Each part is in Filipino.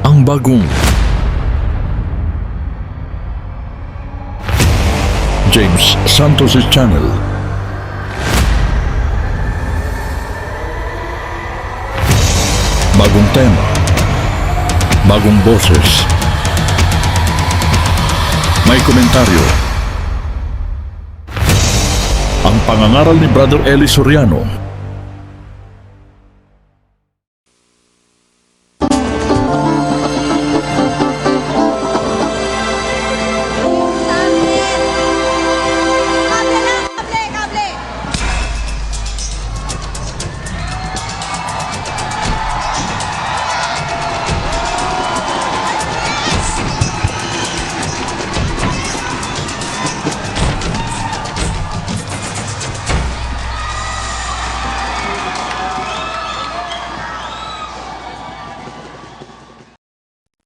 ang bagong James Santos' Channel. Bagong tema, bagong boses, may komentaryo. Ang pangangaral ni Brother Eli Soriano.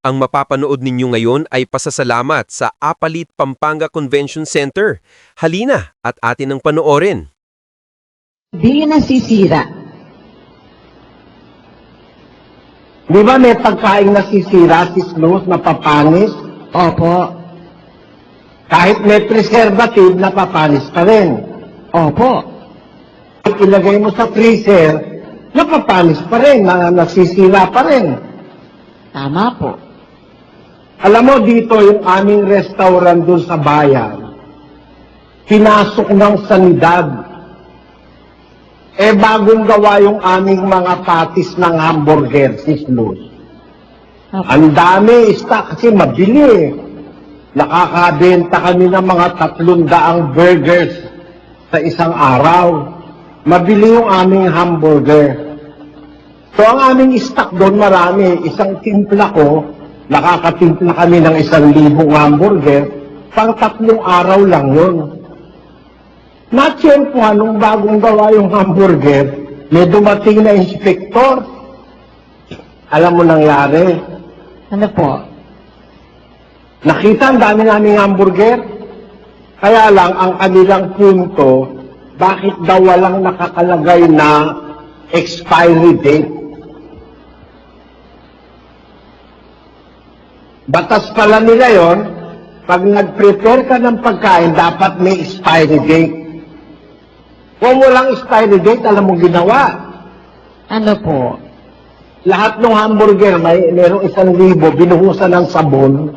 Ang mapapanood ninyo ngayon ay pasasalamat sa Apalit Pampanga Convention Center. Halina at atin ang panoorin. Di nasisira. Di ba may pagkain nasisira, sislos, napapanis? Opo. Kahit may preservative, napapanis pa rin. Opo. Kahit ilagay mo sa freezer, napapanis pa rin, nasisira pa rin. Tama po. Alam mo dito, yung aming restaurant doon sa bayan, pinasok ng sanidad. Bagong gawa yung aming mga patis ng hamburger, sislos. Ang dami, stock kasi mabili. Nakakabenta kami ng mga 300 burgers sa isang araw. Mabili yung aming hamburger. So ang aming stock doon marami. Isang timpla ko, nakakatimpla kami ng 1,000 hamburger, pang 3 araw lang yun. Natsyempuhan nung bagong gawa yung hamburger, may dumating na inspektor. Alam mo nangyari? Ano po? Nakita ang dami naming hamburger. Kaya lang, ang kanilang punto, bakit daw walang nakakalagay na expiry date? Batas pala nila yon, pag nag-prepare ka ng pagkain, dapat may expiry date. Kung walang expiry date, alam mo ginawa. Ano po? Lahat ng hamburger, mayroong 1,000, binuhusan ng sabon.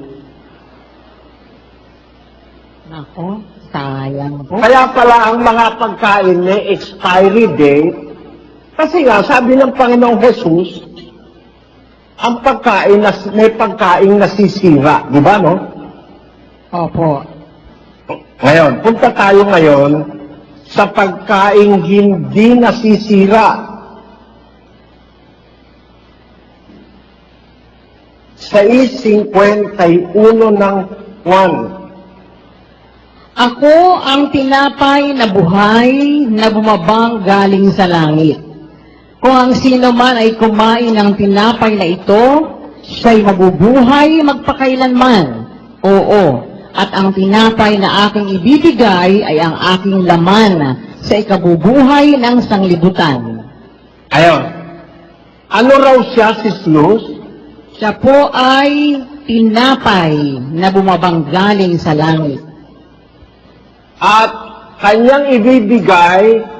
Nako, sayang po. Kaya pala ang mga pagkain may expiry date, kasi nga, sabi ng Panginoong Jesus, ang pagkain, may pagkain nasisira. Di ba, no? Opo. Ngayon, punta tayo ngayon sa pagkain hindi nasisira. 6:51 ng Juan. Ako ang tinapay na buhay na bumabang galing sa langit. Kung ang sino man ay kumain ng tinapay na ito, siya'y mabubuhay magpakailanman. Oo, at ang tinapay na aking ibibigay ay ang aking laman sa ikabubuhay ng sanglibutan. Ayon. Ano raw siya, sislos? Siya po ay tinapay na bumabang galing sa langit. At kanyang ibibigay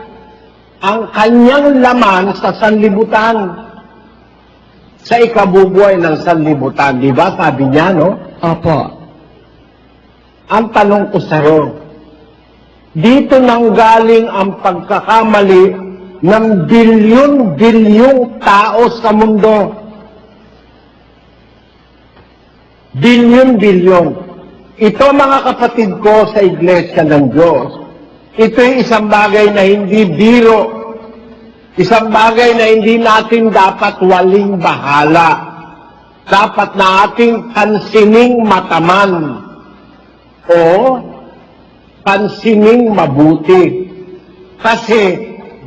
ang kanyang laman sa sanlibutan. Sa ikabubuhay ng sanlibutan. Di ba? Sabi niya, no? Opo. Ang tanong ko sa'yo, dito nanggaling ang pagkakamali ng bilyon-bilyong tao sa mundo. Bilyon-bilyon. Ito, mga kapatid ko sa Iglesia ng Diyos, ito ay isang bagay na hindi biro. Isang bagay na hindi natin dapat waling bahala. Dapat na ating pansining mataman o pansining mabuti. Kasi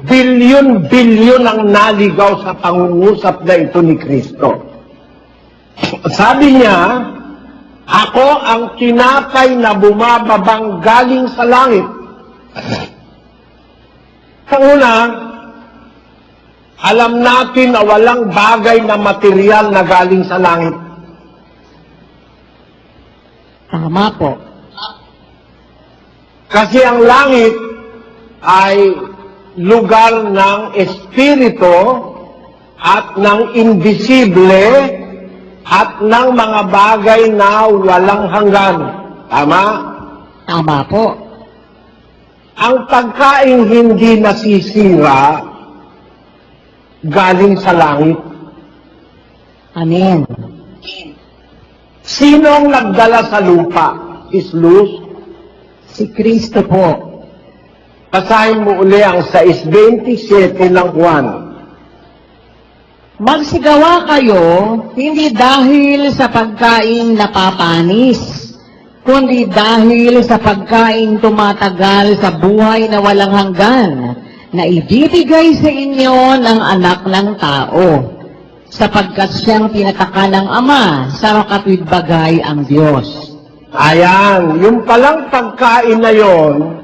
bilyon-bilyon ang naligaw sa pangungusap na ito ni Kristo. Sabi niya, ako ang tinapay na bumababang galing sa langit. Sa una, alam natin na walang bagay na material na galing sa langit. Tama po. Kasi ang langit ay lugar ng espiritu at ng invisible at ng mga bagay na walang hanggan. Tama? Tama po. Ang pagkain hindi nasisira galing sa langit. Amen. Sinong nagdala sa lupa? Islus? Si Kristo po. Basahin mo uli ang 6:27 ng Juan. Magsigawa kayo, hindi dahil sa pagkain napapanis, kundi dahil sa pagkain tumatagal sa buhay na walang hanggan, na ibibigay sa inyo ng anak ng tao, sapagkat siyang tinataka ng Ama sa makatwid bagay ang Diyos. Ayan, yung palang pagkain na yon,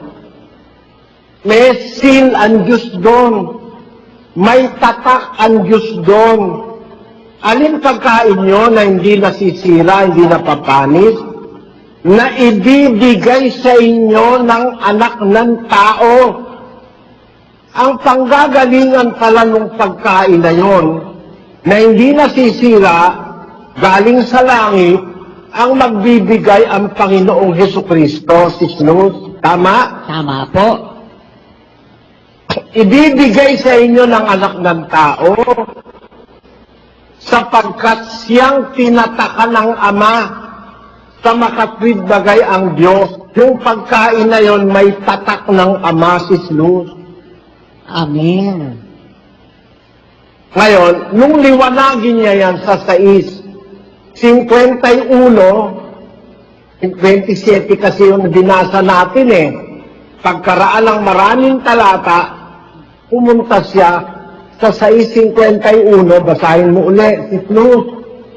may seal ang Diyos doon. May tatak ang Diyos doon. Alin pagkain nyo na hindi nasisira, hindi napapanis, na ibibigay sa inyo ng anak ng tao. Ang panggagalingan pala ng pagkain na yon, na hindi nasisira, galing sa langit, ang magbibigay ang Panginoong Hesukristo, si Jesus. Tama? Tama po. Ibibigay sa inyo ng anak ng tao sapagkat siyang tinataka ng Ama sa makatwid bagay ang Diyos. Yung pagkain na yon may tatak ng Ama, si Jesus. Amen. Ngayon, nung liwanagin niya yan sa 6:51, 27 kasi yung binasa natin pagkaraan ng maraming talata, pumunta siya sa 6:51, basahin mo uli, si Cruz.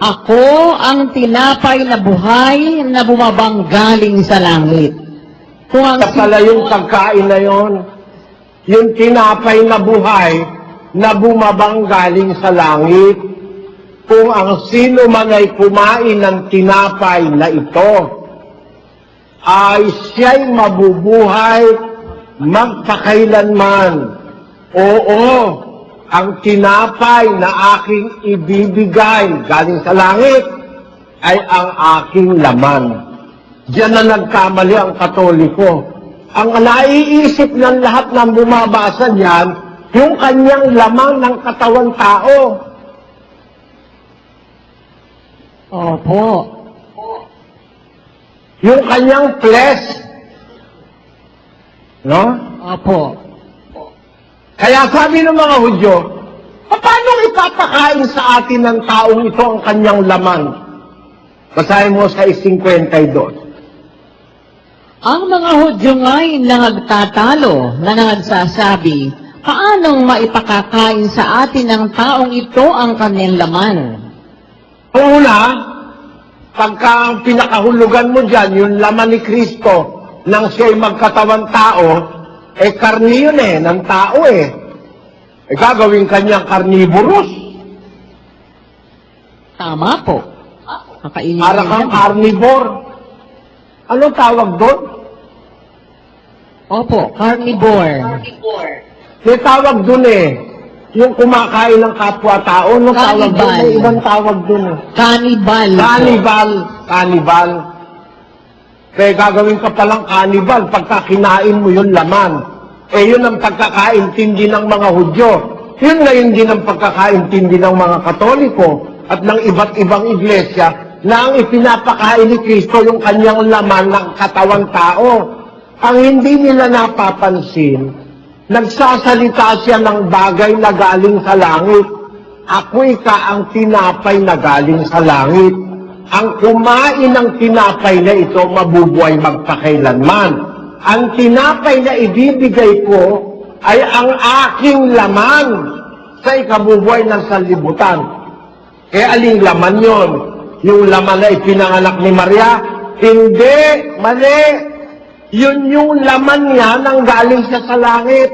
Ako ang tinapay na buhay na bumabang galing sa langit. Kung ang Pala yung pagkain na yon, yung tinapay na buhay na bumabang galing sa langit. Kung ang sino man ay kumain ng tinapay na ito, ay siya'y mabubuhay magpakailanman. Oo, ang tinapay na aking ibibigay galing sa langit ay ang aking laman. Diyan na nagkamali ang Katoliko. Ang naiisip ng lahat ng bumabasa niyan, yung kanyang laman ng katawang tao. Opo. Yung kanyang flesh. No? Opo. Kaya sabi ng mga Hudyo, paano ipapakain sa atin ng taong ito ang kanyang laman? Basahin mo sa 52. Ang mga Hudyo nga'y nagtatalo na nagsasabi, paanong maipakakain sa atin ng taong ito ang kanyang laman? Una, pagka ang pinakahulugan mo dyan, yung laman ni Kristo, nang siya'y magkatawang tao, karni yun ng tao gagawin kanyang carnivorous. Tama po. Kakainin Para niya kang yan. carnivore. Anong tawag doon? Opo, carnivore. May tawag doon yung kumakain ng kapwa-tao, anong tawag doon? Cannibal. May ibang tawag doon Cannibal. po. Cannibal. Kaya gagawin ka palang cannibal pagka kinain mo yung laman. Yun ang pagkakaintindi ng mga Hudyo. Yun ngayon din ang pagkakaintindi ng mga Katoliko at ng iba't ibang iglesia na ang ipinapakain ni Kristo yung kanyang laman ng katawang tao. Ang hindi nila napapansin, nagsasalita siya ng bagay na galing sa langit. Ako'y ka ang tinapay na galing sa langit. Ang kumain ng tinapay na ito, mabubuhay magpakailanman. Ang tinapay na ibibigay ko ay ang aking laman sa ikabubuhay ng sanlibutan. Kaya aling laman yon? Yung laman na ipinanganak ni Maria? Hindi, mali. Yun yung laman niya nang galing siya sa langit.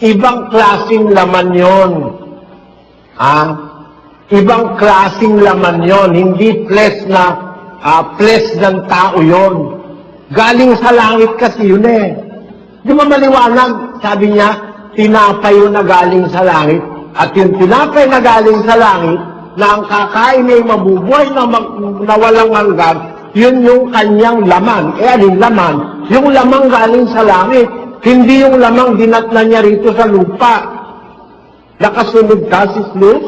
Ibang klaseng laman yon. Ibang klaseng laman yon, hindi flesh na flesh ng tao yon. Galing sa langit kasi yun eh. Di ba maliwanag? Sabi niya, tinapay yun na galing sa langit. At yung tinapay na galing sa langit, na ang kakain ay mabubuhay na walang hanggan, yun yung kanyang laman. Anong laman? Yung lamang galing sa langit. Hindi yung lamang dinatnan niya rito sa lupa. Nakasunod ka, Sis Luz?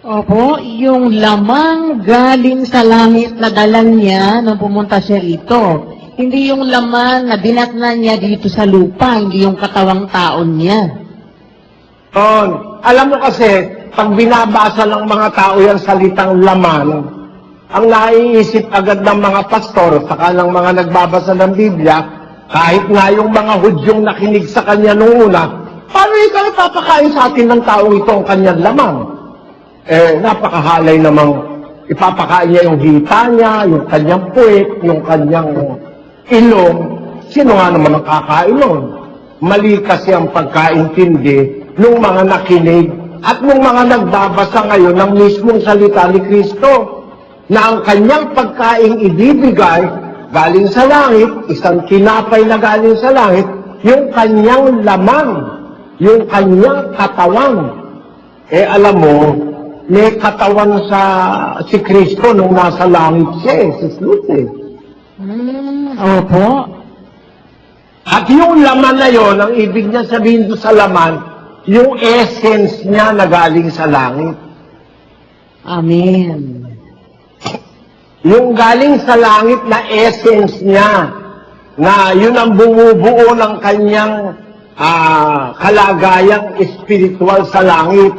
Opo, yung lamang galing sa langit na dalan niya nung pumunta siya rito. Hindi yung laman na dinatnan niya dito sa lupa, hindi yung katawang taon niya. Alam mo kasi, pag binabasa ng mga tao yung salitang laman, ang naiisip agad ng mga pastor, saka ng mga nagbabasa ng Biblia, kahit nga yung mga Hudyong nakinig sa kanya noong una, paano ikaw ipapakain sa atin ng taong ito ang kanyang laman? Napakahalay namang ipapakain niya yung hita niya, yung kanyang puwet, yung kanyang ilong. Sino nga naman ang kakain nun? Mali kasi ang pagkaintindi ng mga nakinig at ng mga nagbabasa ngayon ng mismong salita ni Kristo na ang kanyang pagkaing ibibigay galing sa langit, isang tinapay na galing sa langit, yung kanyang laman, yung kanyang katawan. Alam mo, may katawan si Kristo nung nasa langit siya, si Lute. Opo. At yung laman na yon, ang ibig niya sabihin doon sa laman, yung essence niya na galing sa langit. Amen. Yung galing sa langit na essence niya, na yun ang bumubuo ng kanyang kalagayang espiritual sa langit.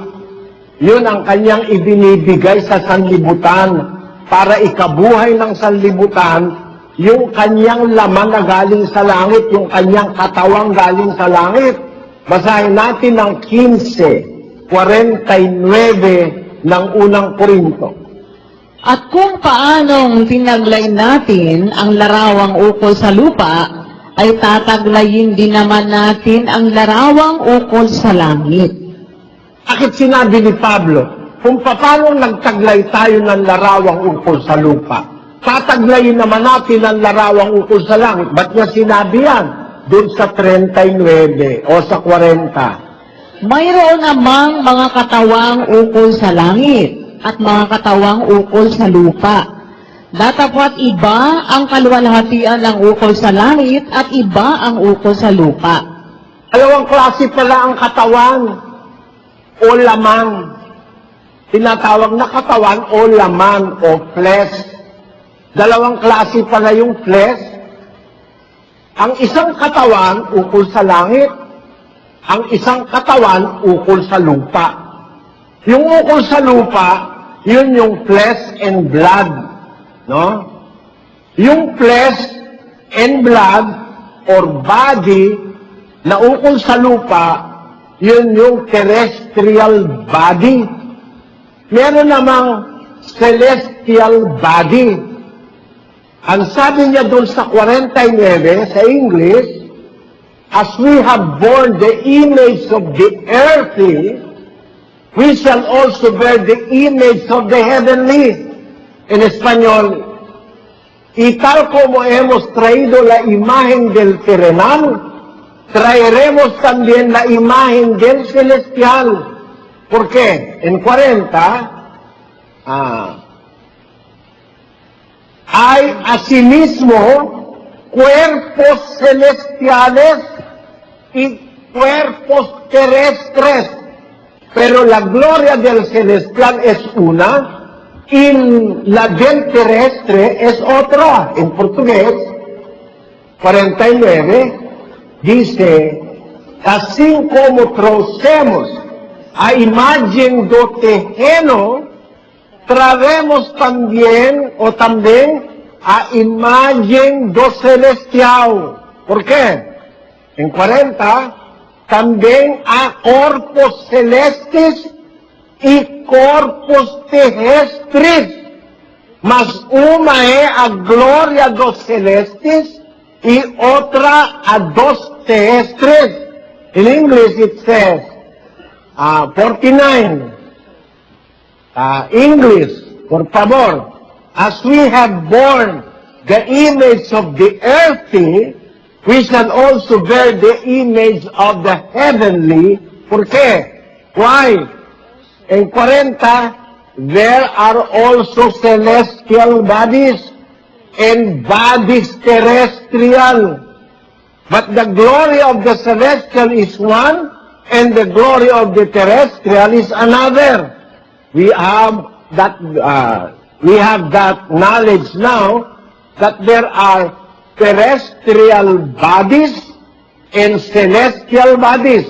Yun ang kanyang ibinibigay sa sanlibutan para ikabuhay ng sanlibutan yung kanyang laman na galing sa langit, yung kanyang katawang galing sa langit. Basahin natin ang 15:49 ng unang Korinto. At kung paanong tinaglay natin ang larawang ukol sa lupa, ay tataglayin din naman natin ang larawang ukol sa langit. Bakit sinabi ni Pablo, kung paano nagtaglay tayo ng larawang ukol sa lupa, tataglayin naman natin ang larawang ukol sa langit. Ba't niya sinabi yan? Doon sa 39 o sa 40. Mayroon namang mga katawang ukol sa langit at mga katawang ukol sa lupa. Datapwat iba ang kaluwalhatian ng ukol sa langit at iba ang ukol sa lupa. Dalawang klase pala ang katawan o laman. Tinatawag na katawan o laman o flesh. Dalawang klase pala yung flesh. Ang isang katawan ukol sa langit, ang isang katawan ukol sa lupa. Yung ukol sa lupa, yun yung flesh and blood. No? Yung flesh and blood or body na ukol sa lupa, yun yung terrestrial body. Meron namang celestial body. Ang sabi niya doon sa 49 sa English, as we have borne the image of the earthly, we shall also bear the image of the heavenly. En español, y tal como hemos traído la imagen del terrenal, traeremos también la imagen del celestial. ¿Por qué? En 40, hay asimismo cuerpos celestiales y cuerpos terrestres. Pero la gloria del celestial es una y la del terrestre es otra. En portugués, 49, dice, así como trouxemos a imagen do terreno, traemos también a imagen do celestial. ¿Por qué? En 40, también a corpos celestes y corpos terrestres. Mas una es a gloria dos celestes y otra a dos terrestres. In English it says, 49. English, por favor. as we have borne the image of the earthly, we shall also bear the image of the heavenly. ¿Por qué? Why? En 40, there are also celestial bodies and bodies terrestrial. But the glory of the celestial is one, and the glory of the terrestrial is another. We have that knowledge now that there are terrestrial bodies and celestial bodies.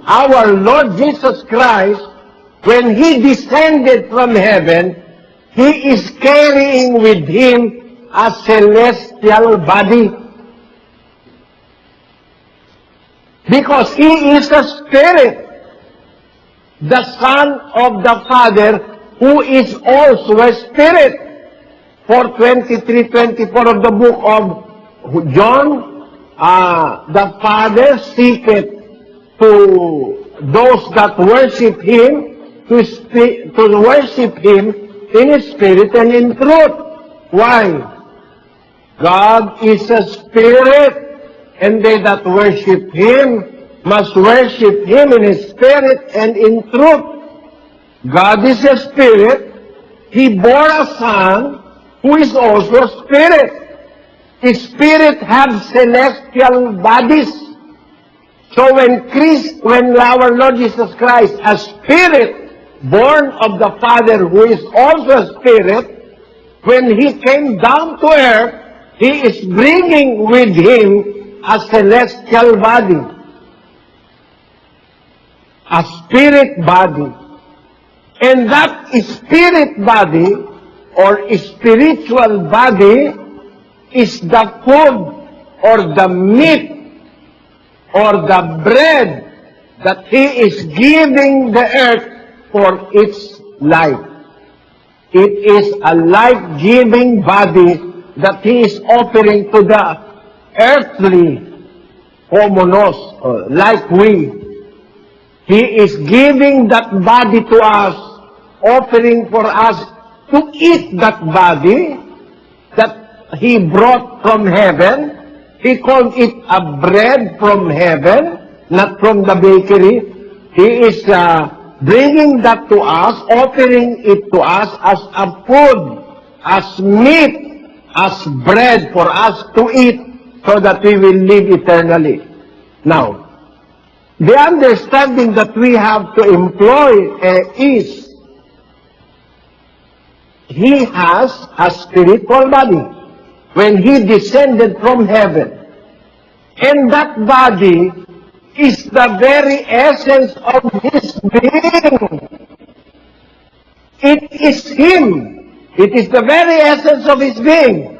Our Lord Jesus Christ, when He descended from heaven, He is carrying with Him a celestial body. Because He is a spirit, the Son of the Father, who is also a spirit. For 23-24 of the book of John, the Father seeketh to those that worship Him, to worship Him in spirit and in truth. Why? God is a spirit, and they that worship Him must worship Him in spirit and in truth. God is a spirit. He bore a Son who is also a spirit. His spirit have celestial bodies. So when our Lord Jesus Christ, a spirit born of the Father who is also a spirit, when He came down to earth, He is bringing with Him a celestial body, a spirit body. And that spirit body or spiritual body is the food or the meat or the bread that He is giving the earth for its life. It is a life-giving body that He is offering to the earthly homonos, like we. He is giving that body to us, offering for us to eat that body that He brought from heaven. He called it a bread from heaven, not from the bakery. He is bringing that to us, offering it to us as a food, as meat, as bread for us to eat so that we will live eternally. Now, the understanding that we have to employ is He has a spiritual body when He descended from heaven. And that body is the very essence of His being. It is Him. It is the very essence of His being.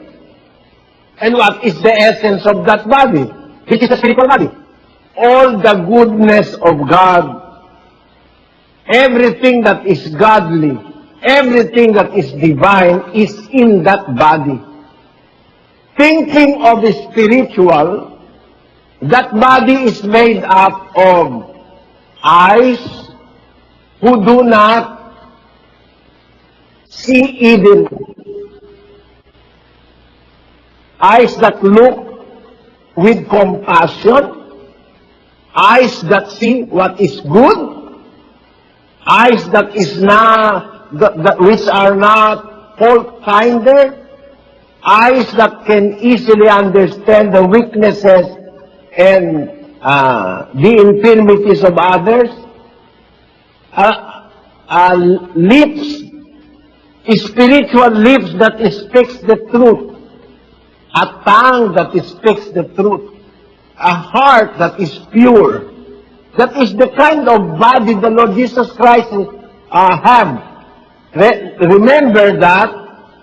And what is the essence of that body? Which is the spiritual body. All the goodness of God, everything that is godly, everything that is divine is in that body. Thinking of the spiritual, that body is made up of eyes who do not see evil, eyes that look with compassion, eyes that see what is good, eyes that is not, which are not fault-finder, eyes that can easily understand the weaknesses and the infirmities of others, lips, spiritual lips that speaks the truth, a tongue that speaks the truth, a heart that is pure. That is the kind of body the Lord Jesus Christ had. Remember that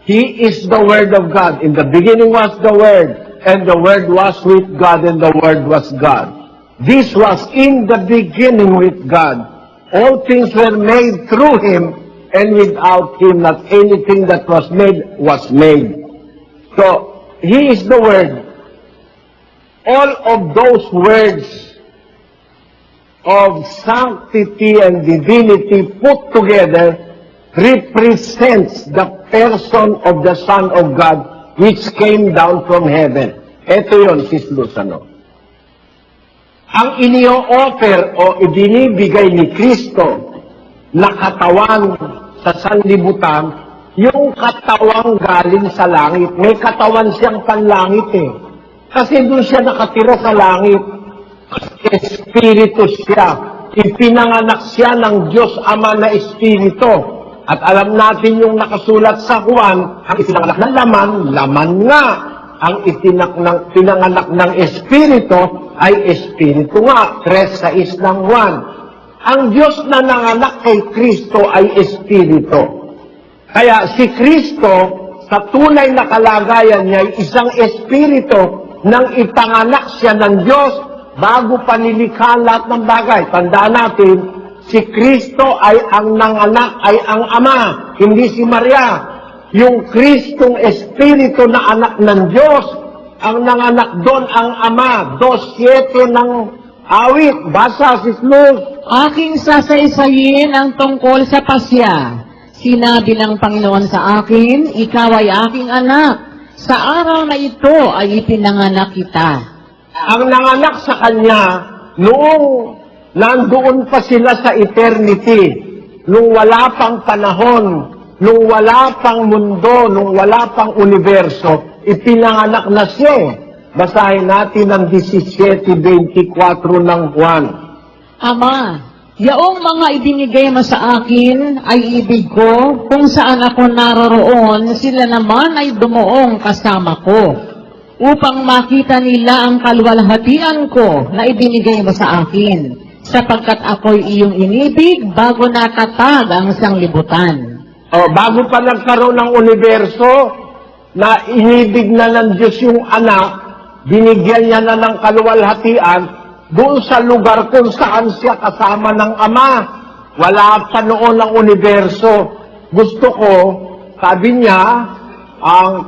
He is the Word of God. In the beginning was the Word, and the Word was with God, and the Word was God. This was in the beginning with God. All things were made through Him, and without Him not anything that was made was made. So, He is the Word. All of those words of sanctity and divinity put together represents the person of the Son of God which came down from heaven. Ito yun, Sis Luz, ano? Ang inio-offer o ibinibigay ni Kristo na katawan sa sanlibutan, yung katawang galing sa langit. May katawan siyang panlangit eh. Kasi doon siya nakatira sa langit. Espiritu siya. Ipinanganak siya ng Diyos Ama na Espiritu. At alam natin yung nakasulat sa Juan, ang ipinanganak ng laman, laman nga. Ang pinanganak ng Espiritu ay Espiritu nga. 3:6 ng Juan. Ang Diyos na nanganak kay Kristo ay Espiritu. Kaya si Kristo, sa tunay na kalagayan niya, ay isang Espiritu nang ipanganak siya ng Diyos bago pa nilikha lahat ng bagay. Tandaan natin, si Kristo ay ang nanganak, ay ang Ama, hindi si Maria. Yung Kristong Espiritu na anak ng Diyos, ang nanganak doon ang Ama. 2:7 ng awit. Basa, Sis Luz. Aking sasaysayin ang tungkol sa pasya. Sinabi ng Panginoon sa akin, ikaw ay aking anak. Sa araw na ito ay ipinanganak kita. Ang nanganak sa Kanya, noong nandoon pa sila sa eternity, nung wala pang panahon, nung wala pang mundo, nung wala pang universo, ipinanganak na siya. Basahin natin ang 17:24 ng Juan. Ama, yaong mga ibinigay mo sa akin ay ibig ko, kung saan ako naroroon, sila naman ay dumuong kasama ko, upang makita nila ang kaluwalhatian ko na ibinigay mo sa akin, sapagkat ako'y iyong inibig bago natatag ang sanglibutan. Bago pa nagkaroon ng universo, na inibig na ng Diyos yung anak, binigyan niya na ng kaluwalhatian, doon sa lugar kung saan siya kasama ng Ama. Wala pa noon ang universo. Gusto ko, sabi niya,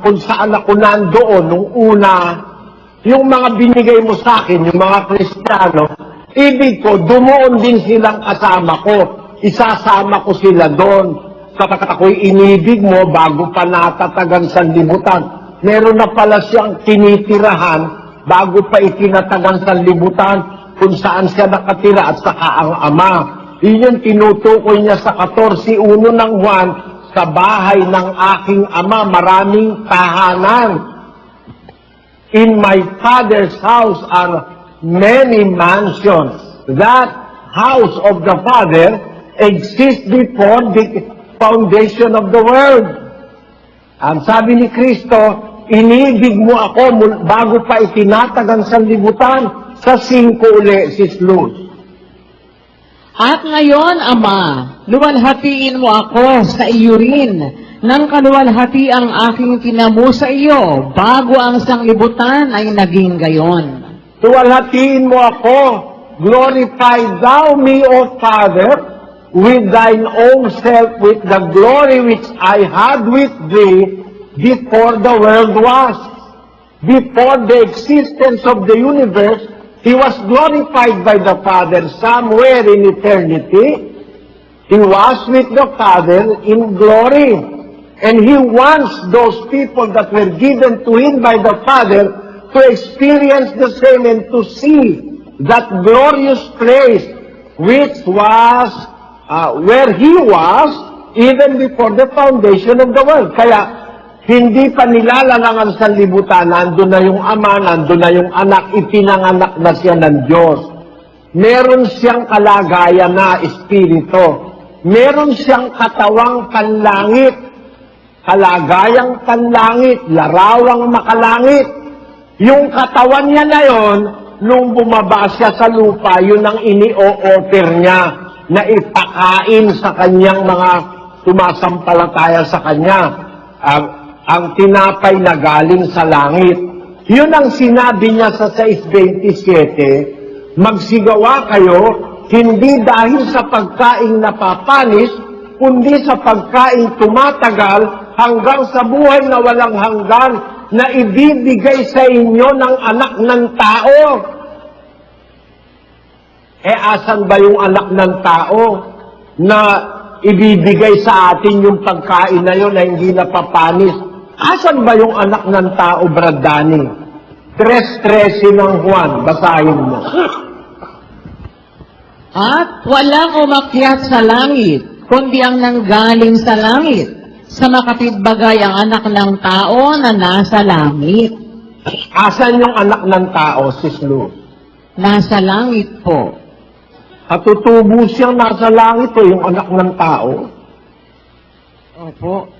kung saan ako nandoon nung una, yung mga binigay mo sa akin, yung mga Kristiyano, ibig ko, dumuon din silang kasama ko. Isasama ko sila doon. Sapagkat ako'y inibig mo bago pa natatagan sa libutan. Meron na pala siyang tinitirahan bago pa itinatagan sa libutan kung saan siya nakatira at saka ang Ama. Yun yung tinutukoy niya sa 14:1 ng Juan, sa bahay ng aking Ama maraming tahanan. In my Father's house are many mansions. That house of the Father exists before the foundation of the world. Ang sabi ni Kristo, inibig mo ako bago pa itinatagan sa libutan. Sa 5 uli, Sis Luz. At ngayon, Ama, luwalhatiin mo ako sa iyo rin, nang kaluwalhati ang aking tinamo sa iyo, bago ang sanglibutan ay naging gayon. Luwalhatiin mo ako, glorify thou me, O Father, with thine own self, with the glory which I had with thee before the world was. Before the existence of the universe, He was glorified by the Father somewhere in eternity. He was with the Father in glory. And He wants those people that were given to Him by the Father to experience the same and to see that glorious place which was where He was even before the foundation of the world. Kaya, hindi pa nilalangangan sa libutan, nandun na yung Ama, nandun na yung Anak, ipinanganak na siya ng Diyos. Meron siyang kalagayan na Espiritu. Meron siyang katawang panlangit, kalagayang panlangit, larawang makalangit. Yung katawan niya na yon, nung bumaba siya sa lupa, yun ang ini-o-offer niya na ipakain sa kanyang mga sumasampalataya sa kanya. Ang tinapay na galing sa langit. Yun ang sinabi niya sa 6:27, magsigawa kayo, hindi dahil sa pagkaing napapanis, kundi sa pagkaing tumatagal hanggang sa buhay na walang hanggan na ibibigay sa inyo ng anak ng tao. Asan ba yung anak ng tao na ibibigay sa atin yung pagkain na yun na hindi napapanis. Asan ba yung anak ng tao, Brad Danny? 3:13 ng Juan, basahin mo. At walang umakyat sa langit, kundi ang nanggaling sa langit, sa makapitbagay ang anak ng tao na nasa langit. Asan yung anak ng tao, Sis Luz? Nasa langit po. At tutubo siyang nasa langit o yung anak ng tao? Opo.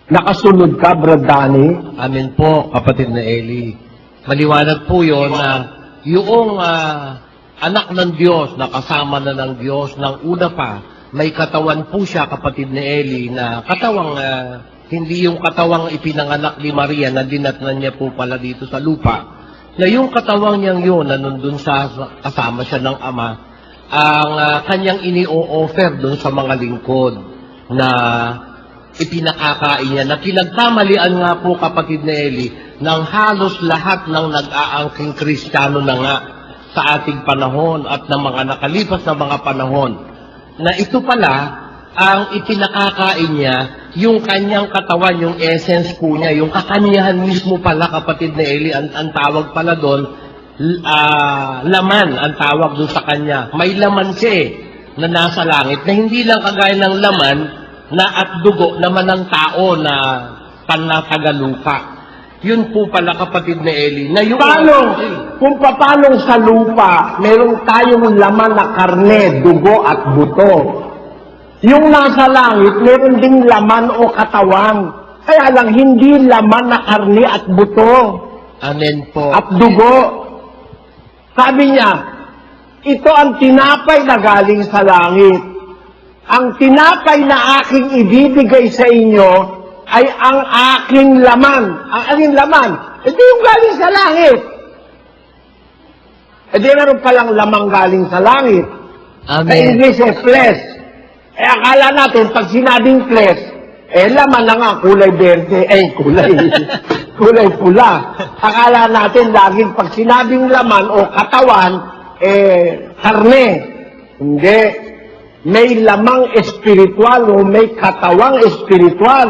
Nakasunod ka, Brad Danny? Amin po, kapatid na Eli. Maliwanag po yon na yung anak ng Diyos, na kasama na ng Diyos, ng una pa, may katawan po siya, kapatid na Eli, na katawang, hindi yung katawang ipinanganak ni Maria na dinatnan niya po pala dito sa lupa. Na yung katawang niyang yun, na nandun sa kasama siya ng Ama, ang kanyang ini-o-offer dun sa mga lingkod na ipinakakain niya, na pinagkamalian nga po, kapatid na Eli, ng halos lahat ng nag-aangking Kristiyano na nga sa ating panahon at ng mga nakalipas na mga panahon, na ito pala ang ipinakakain niya, yung kanyang katawan, yung essence po niya, yung kakanyahan mismo pala, kapatid na Eli, ang tawag pala doon, laman ang tawag doon sa kanya. May laman siya na nasa langit, na hindi lang kagaya ng laman na at dugo naman ng tao na panatagalupa. Yun po pala, kapatid na Eli, na yung... Kung paano sa lupa, meron tayong laman na karne, dugo at buto. Yung nasa langit, meron ding laman o katawan. Kaya lang, hindi laman na karne at buto. Amen po. At dugo. Sabi niya, ito ang tinapay na galing sa langit. Ang tinapay na aking ibibigay sa inyo ay ang aking laman. Ang aking laman. Ito yung galing sa langit. E di meron palang lamang galing sa langit. Sa Amen. English, flesh. Akala natin, pag sinabing flesh, laman na nga, kulay berde, kulay pula. Akala natin, laging pag sinabing laman o katawan, karne. Hindi. May lamang espiritual o may katawang espiritual.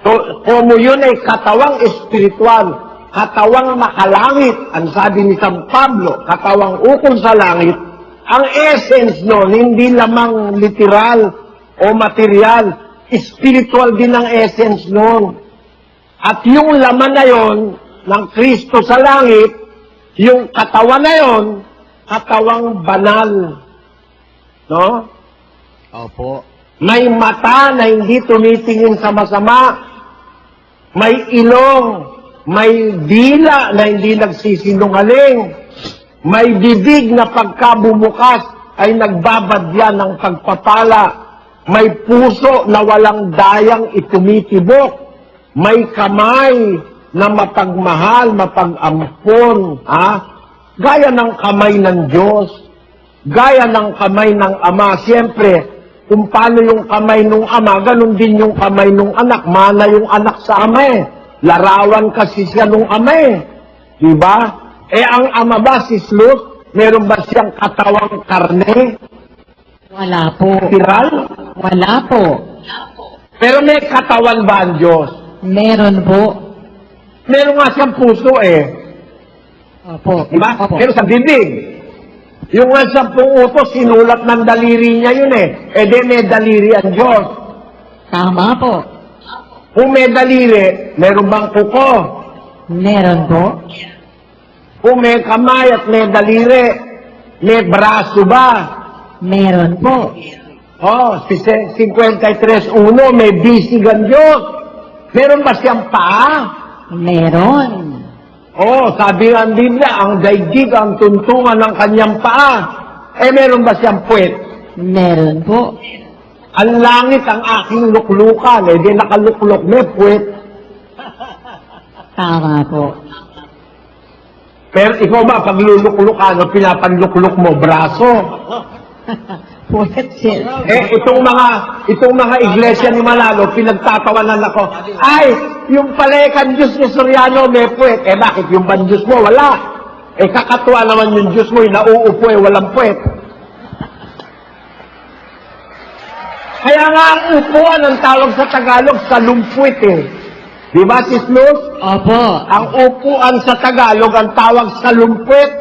So, kung yun ay katawang espiritual, katawang makalangit, ang sabi ni San Pablo, katawang ukol sa langit, ang essence nun, hindi lamang literal o material, spiritual din ang essence nun. At yung laman na yon ng Kristo sa langit, yung katawan na yon, katawang banal. No? Opo. May mata na hindi tumitingin sa masama. May ilong. May dila na hindi nagsisinungaling. May bibig na pagkabumukas ay nagbabadya ng pagpapala. May puso na walang dayang itumitibok. May kamay na mapagmahal, mapag-ampon. Gaya ng kamay ng Diyos. Gaya ng kamay ng Ama. Siyempre, kung paano yung kamay ng Ama, ganun din yung kamay ng anak. Mana yung anak sa Ama Larawan kasi siya ng Ama Diba? Ang Ama ba, si Luz, meron ba siyang katawang karne? Wala po. Literal? Wala po. Pero may katawan ba ang Diyos? Meron po. Meron nga siyang puso Opo. Diba? Opo. Pero sa bibig. Yung nga 10 utos, sinulat ng daliri niya yun di may daliri ang Diyos. Tama po. Kung may daliri, meron bang kuko? Meron po. Kung may kamay at may daliri, may braso ba? Meron po. Si 53.1, may bisig ang Diyos. Meron ba siyang paa? Meron. Sabi ng Biblia, ang daigdig, ang tuntungan ng kanyang paa. Meron ba siyang puwet? Meron po. Ang langit ang aking luklukan. Di nakaluklok, may puwet. Tama po. Pero ikaw ba, pag luluklukan o pinapanlukluk mo, braso? Puwet siya. Itong mga iglesia ni Manalo, pinagtatawanan ako. Ay, yung palekan Diyos ni Soriano may puwet. Bakit yung ban Diyos mo? Wala. Kakatuwa naman yung Diyos mo, nauupo walang puwet. Kaya nga ang upuan ang tawag sa Tagalog sa lumpwit eh. Di ba, Sis Luz? Opo. Ang upuan sa Tagalog ang tawag sa lumpwit.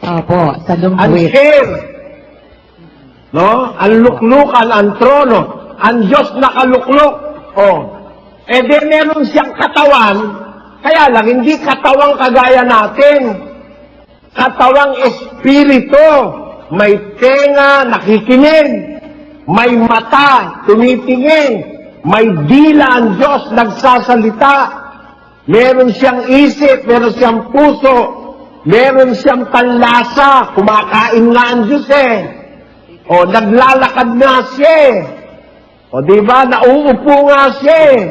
Opo, sa Ang lumbuit. chair. No? Ang luklukan, ang trono. Ang Diyos nakaluklok. Oh. Eh di meron siyang katawan, kaya lang hindi katawang kagaya natin. Katawang espiritu. May tenga, nakikinig. May mata, tumitingin. May dila ang Diyos, nagsasalita. Meron siyang isip, meron siyang puso. Meron siyang panlasa, kumakain nga ang Diyos eh. O, naglalakad nga siya eh. O, di ba, nauupo nga siya eh.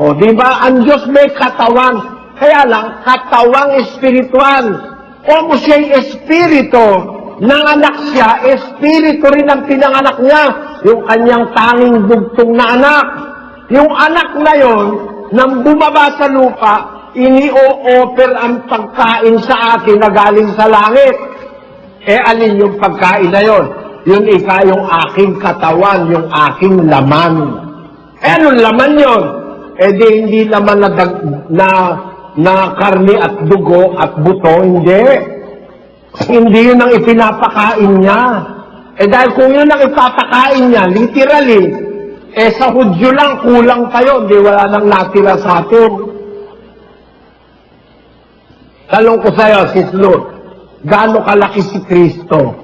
O, di ba, ang Diyos may katawan. Kaya lang, katawang espiritual. O, kung siya'y espiritu, nanganak siya, espiritu rin ang pinanganak niya. Yung kanyang tanging bugtong na anak. Yung anak na yon, nang bumaba sa lupa, ini-o-offer ang pagkain sa akin na galing sa langit. Eh, alin yung pagkain na yon? Yun yung aking katawan, yung aking laman. Eh, anong laman yon? Eh, di hindi laman na karne at dugo at buto, hindi. Hindi yun ang ipinapakain niya. Eh, dahil kung yun ang ipapakain niya, literally, eh, sa Hudyo lang, kulang pa yun, di wala nang natira sa atin. Talong ko sa'yo, Sis Luz, gaano kalaki si Kristo?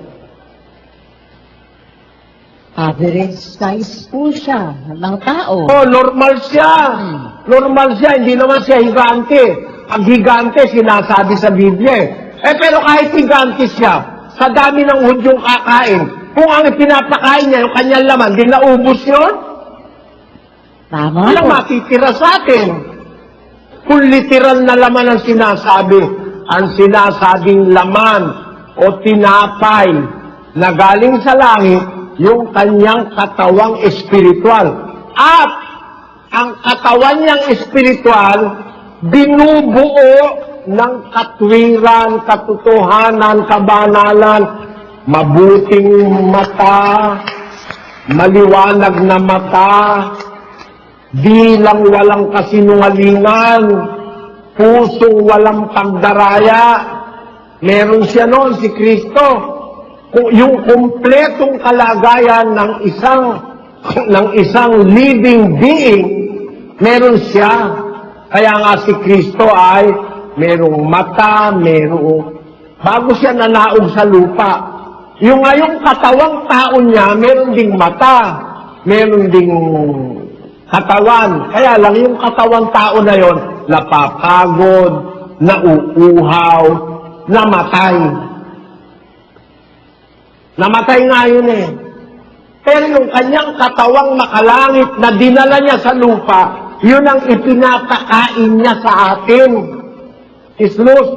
Average size po siya ng tao. Oh, normal siya. Normal siya, hindi naman siya higante. Ang higante, sinasabi sa Biblia eh. Eh, pero kahit higante siya, sa dami ng Hudyong kakain, kung ang ipinapakain niya, yung kanyang laman, di naubos yun? Tama Walang po. matitira sa atin. Kung literal na laman ang sinasabing laman o tinapay na galing sa langit, yung kanyang katawang espiritual. At ang katawan niyang espiritual, binubuo ng katwiran, katotohanan, kabanalan, mabuting mata, maliwanag na mata, dilang walang kasinungalingan, pusong walang pagdaraya. Meron siya noon, si Kristo. Yung kumpletong kalagayan ng isang living being, meron siya. Kaya nga si Kristo ay merong mata, bago siya nanaog sa lupa. Yung ngayong katawang tao niya, meron ding mata, meron ding katawan. Kaya lang yung katawang tao na yon, napapagod, nauuhaw, namatay. Namatay nga yun eh. Pero yung kanyang katawang makalangit na dinala niya sa lupa, yun ang ipinapakain niya sa atin. Islus,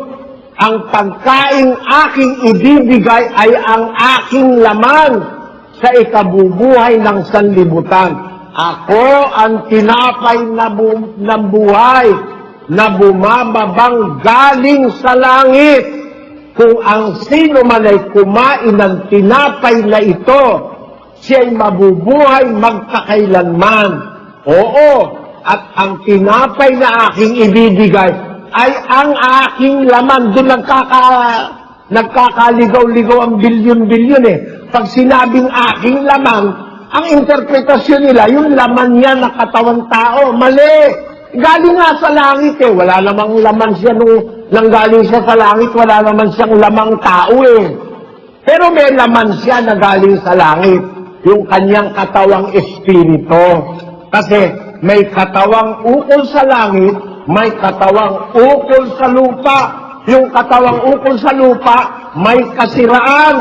ang pagkain aking ibibigay ay ang aking laman sa ikabubuhay ng sanlibutan. Ako ang tinapay ng buhay na bumababang galing sa langit. Kung ang sino man ay kumain ng tinapay na ito, siya'y mabubuhay magkakailanman. Oo, at ang tinapay na aking ibibigay ay ang aking laman. Doon nagkakaligaw-ligaw ang bilyon-bilyon eh. Pag sinabing aking laman, ang interpretasyon nila, yung laman niya na katawan tao, mali. Galing nga sa langit eh. Wala namang laman siya nang galing siya sa langit, wala naman siyang lamang tao eh. Pero may laman siya na galing sa langit. Yung kanyang katawang espiritu. Kasi may katawang ukol sa langit, may katawang ukol sa lupa. Yung katawang ukol sa lupa, may kasiraan.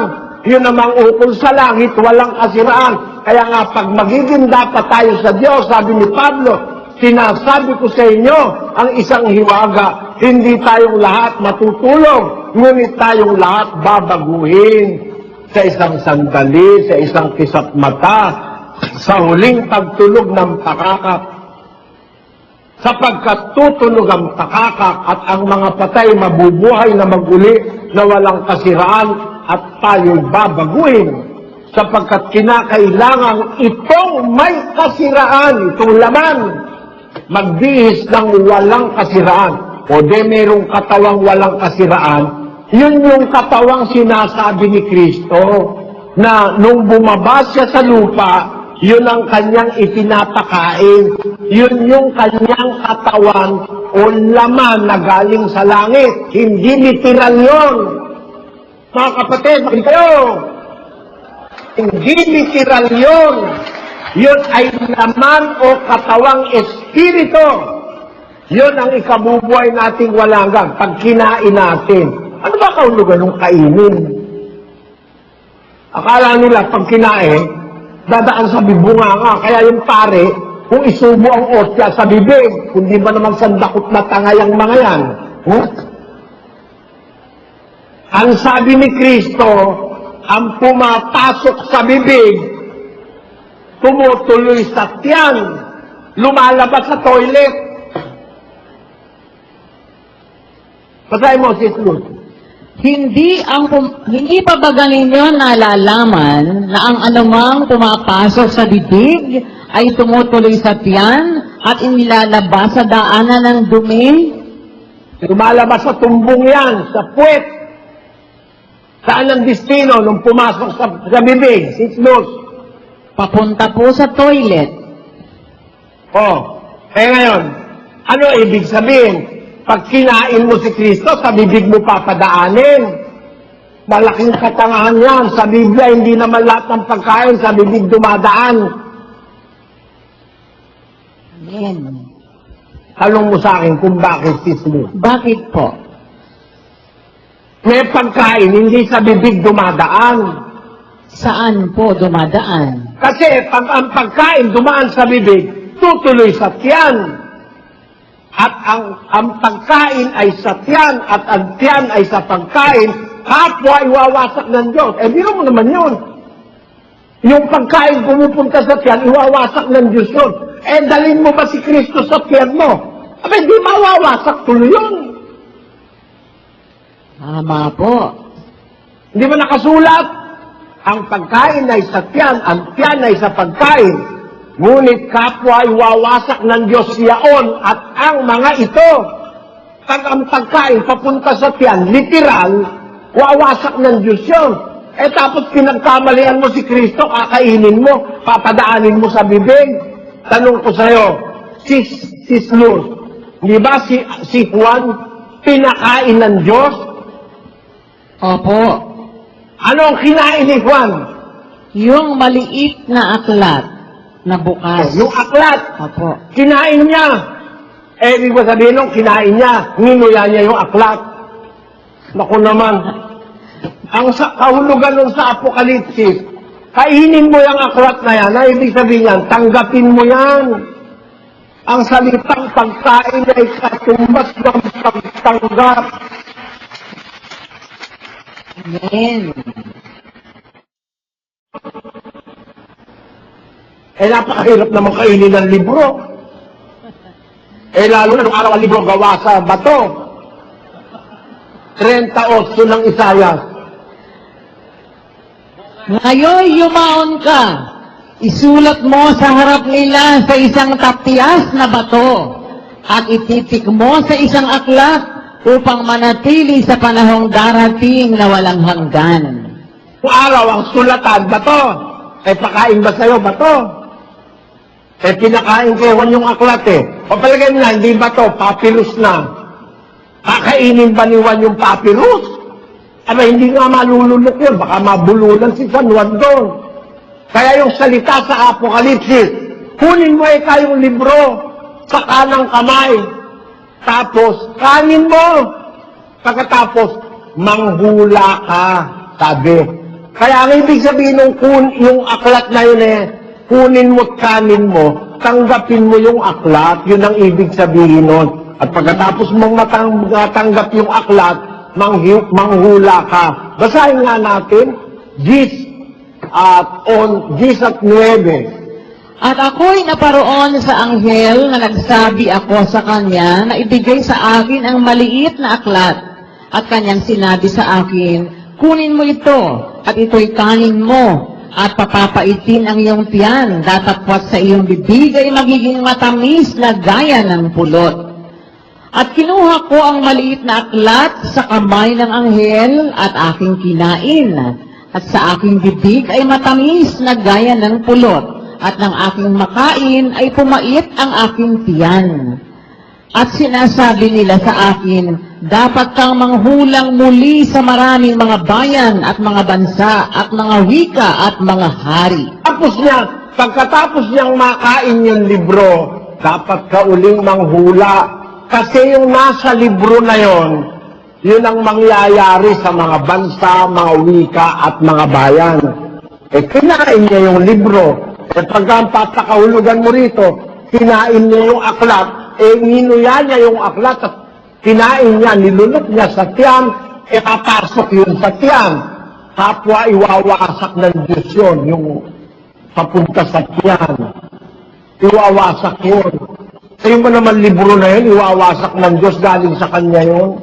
Yun namang ukol sa langit, walang kasiraan. Kaya nga pag magiging dapat tayo sa Diyos, sabi ni Pablo, sinasabi ko sa inyo, ang isang hiwaga, hindi tayong lahat matutulog, ngunit tayong lahat babaguhin sa isang sandali, sa isang kisap mata, sa huling pagtulog ng pakakak. Sapagkat tutunog ang pakakak at ang mga patay mabubuhay na maguli na walang kasiraan at tayo'y babaguhin sapagkat kinakailangan itong may kasiraan, itong laman, magbihis ng walang kasiraan. O de merong katawang walang kasiraan, yun yung katawang sinasabi ni Kristo na nung bumaba siya sa lupa, yun ang kanyang ipinapakain. Yun yung kanyang katawan o laman na galing sa langit. Hindi literal yun. Mga kapatid, makinig kayo. Hindi literal yun. Yun ay laman o katawang espiritu. Yun ang ikabubuhay nating walangang pag kinain natin. Ano ba kahulugan ng kainin? Akala nila pag kinain, dadaan sa bibunganga. Kaya yung pare, kung isubo ang ostya sa bibig, kundi ba naman sandakot na tangay ang mga yan? Ang sabi ni Kristo, ang pumapasok sa bibig, tumutuloy sa tiyan, lumalabas sa toilet. Basahin mo, Sis Luz. Hindi pa ba ninyo nalalaman na ang anumang pumapasok sa bibig ay tumutuloy sa tiyan at inilalabas sa daanan ng dumi? Lumalabas sa tumbong yan, sa puwet. Saan ang destino nung pumasok sa bibig? Sis Luz. Papunta po sa toilet. Ngayon, ano ibig sabihin? Pag kinain mo si Kristo, sa bibig mo papadaanin. Malaking katangahan yan. Sa Biblia, hindi naman lahat ng pagkain sa bibig dumadaan. Amen. Talong mo sa akin kung bakit, Sis Luz. Bakit po? May pagkain, hindi sa bibig dumadaan. Saan po dumadaan? Kasi pag ang pagkain dumaan sa bibig, tutuloy sa tiyan. At ang pagkain ay sa tiyan at ang tiyan ay sa pagkain, kapwa iwawasak ng Diyos. Biro mo naman yun. Yung pagkain pumupunta sa tiyan, iwawasak ng Diyos yun. Dalhin mo ba si Kristo sa tiyan mo? Hindi mawawasak tuloy yun. Tama po. Hindi ba nakasulat? Ang pagkain ay sa tiyan, ang tiyan ay sa pagkain. Ngunit kapwa iwawasak ng Diyos yaon at ang mga ito. Pag ang pagkain papunta sa tiyan, literal, wawasak ng Diyos yun. Tapos pinagkamalian mo si Kristo, kakainin mo, papadaanin mo sa bibig. Tanong ko sa'yo, Sis Luz, di ba si Juan pinakain ng Diyos? Opo. Ano ang kinain ni Juan? Yung maliit na aklat na bukas. Yung aklat. Opo. Kinain niya. Ibig ba sabihin nung kinain niya, nginuya niya yung aklat. Naku naman. Ang kahulugan nun sa Apokalipsis, kainin mo yung aklat na yan, ibig sabihin yan, tanggapin mo yan. Ang salitang pagkain ay katumbas ng pagtanggap. Amen. Napakahirap naman kainin ng libro. Lalo na nung araw ang libro gawa sa bato. 38 ng Isayas. Ngayon, yumaon ka. Isulat mo sa harap nila sa isang tapyas na bato at ititik mo sa isang aklat upang manatili sa panahong darating na walang hanggan. Kung araw ang sulatan, bato. Pakain ba sa'yo, bato? Pinakain kay Juan yung aklat O palagay mo na, hindi bato, papyrus na. Kakainin ba ni Juan yung papyrus? Hindi nga malulunok yun, baka mabulunan si San Juan doon. Kaya yung salita sa Apokalipsis, kunin mo kayong libro sa kanang kamay. Tapos, kanin mo. Pagkatapos, manghula ka, sabi. Kaya ang ibig sabihin yung aklat na yun kunin mo at kanin mo, tanggapin mo yung aklat, yun ang ibig sabihin nun. At pagkatapos mong matanggap yung aklat, manghula ka. Basahin nga natin, Gis at 9. At ako'y naparoon sa anghel na nagsabi ako sa kanya na ibigay sa akin ang maliit na aklat. At kanyang sinabi sa akin, kunin mo ito at ito'y kanin mo. at papapaitin ang iyong tiyan. Datapwat sa iyong bibig ay magiging matamis na gaya ng pulot. At kinuha ko ang maliit na aklat sa kamay ng anghel at aking kinain. At sa aking bibig ay matamis na gaya ng pulot. At ng aking makain ay pumait ang aking tiyan. At sinasabi nila sa akin, dapat kang manghulang muli sa maraming mga bayan at mga bansa at mga wika at mga hari. Pagkatapos niyang makain yung libro, dapat ka uling manghula. Kasi yung nasa libro na yon, yun ang mangyayari sa mga bansa, mga wika at mga bayan. Kinain niya yung libro. Pagkampas sa kahulugan mo rito, kinain niya yung aklat. Ninuya niya yung aklat at kinain niya, nilunok niya sa tiyan, papasok yun sa tiyan. Kapwa iwawasak ng Diyos yun, yung papunta sa tiyan. Iwawasak yun. Sa'yo mo naman libro na yun, iwawasak ng Diyos galing sa Kanya yun.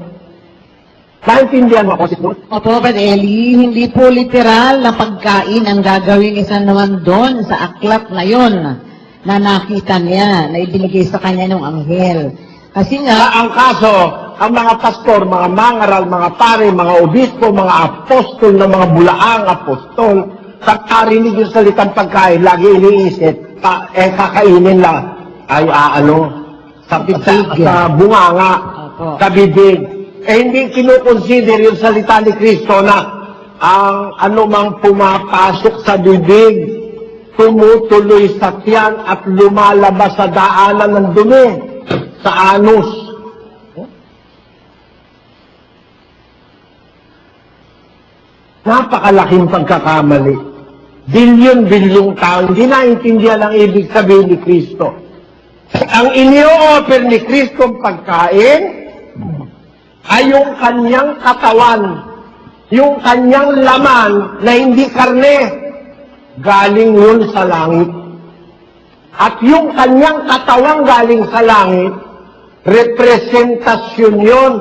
Naintindihan mo ako, Sister? Opo, Brad Eli, hindi po literal na pagkain ang gagawin isa naman doon sa aklat na yon na nakita niya, na ibinigay sa kanya ng anghel. Kasi nga, Ang kaso, ang mga pastor, mga mangaral, mga pare, mga obispo, mga apostol na mga bulaang apostol, pagkarinig yung salitang pagkain, lagi iniisip, kakainin lang. Ay sa bunganga, Opo. sa bibig. Hindi kinukonsider yung salita ni Kristo na ang anumang pumapasok sa bibig, tumutuloy sa tiyan at lumalabas sa daanan ng dumi, sa anus. Napakalaking pagkakamali. Bilyon-bilyong tao, hindi naintindihan ang ibig sabihin ni Kristo. Ang inio-offer ni Kristo pagkain ay yung kanyang katawan, yung kanyang laman na hindi karne, galing yun sa langit. At yung kanyang katawan galing sa langit, representasyon yun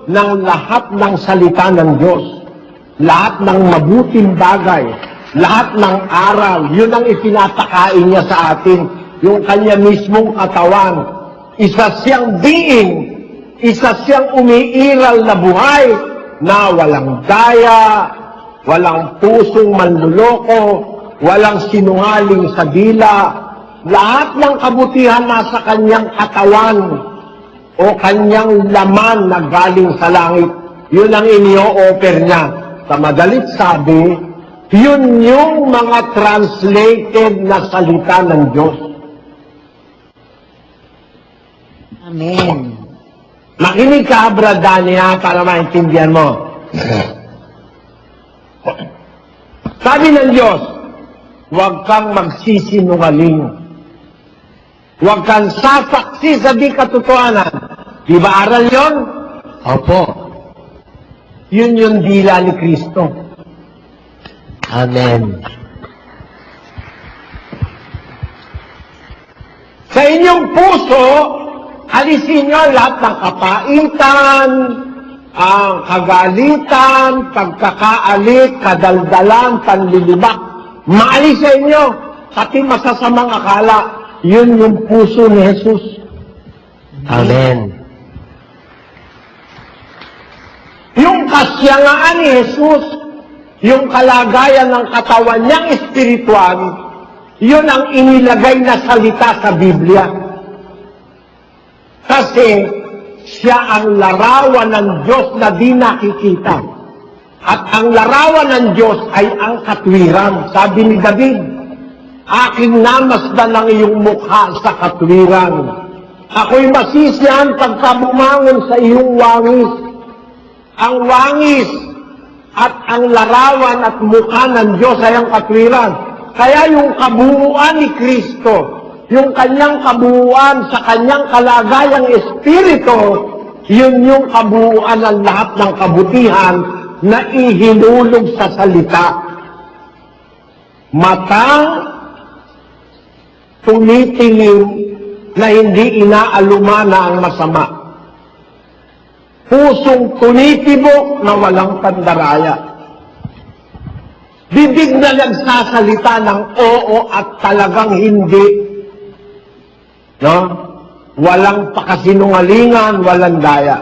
ng lahat ng salita ng Diyos. Lahat ng mabuting bagay, lahat ng aral, yun ang ipinapakain niya sa atin. Yung kanya mismong katawan, isa siyang being, isa siyang umiiral na buhay na walang daya, walang pusong manluloko, walang sinungaling sa dila. Lahat ng kabutihan nasa kanyang katawan o kanyang laman na galing sa langit. Yun ang inio-offer niya. Sa madalit sabi, yun yung mga translated na salita ng Diyos. Amen. Makinig ka, Brad Danny, para maintindihan mo. Sabi ng Diyos, huwag kang magsisinungaling. Huwag kang sasaksi sa di katotohanan. Di ba aral yon? Opo. Yun yung dila ni Kristo. Amen. Sa inyong puso, alisin nyo lahat ng kapaitan, ang kagalitan, pagkakaalit, kadaldalan, panlilibak. Maalis sa inyo, pati masasamang akala. Yun yung puso ni Jesus. Amen. Yung kasyangaan ni Jesus, yung kalagayan ng katawan niyang espiritual, yun ang inilagay na salita sa Biblia. Kasi siya ang larawan ng Diyos na di nakikita. At ang larawan ng Diyos ay ang katwiran. Sabi ni David, aking namasdan ang iyong mukha sa katwiran. Ako'y masisiyahan pagka bumangon sa iyong wangis. Ang wangis at ang larawan at mukha ng Diyos ay ang katwiran. Kaya yung kabuuan ni Kristo, yung kanyang kabuuan sa kanyang kalagayang espiritu, yun yung kabuuan ng lahat ng kabutihan na ihinulog sa salita. Matang tumitingin na hindi inaalumana ang masama. Pusong tumitibok na walang pandaraya. Bibig na nagsasalita ng oo at talagang hindi. No? Walang pakasinungalingan, walang daya.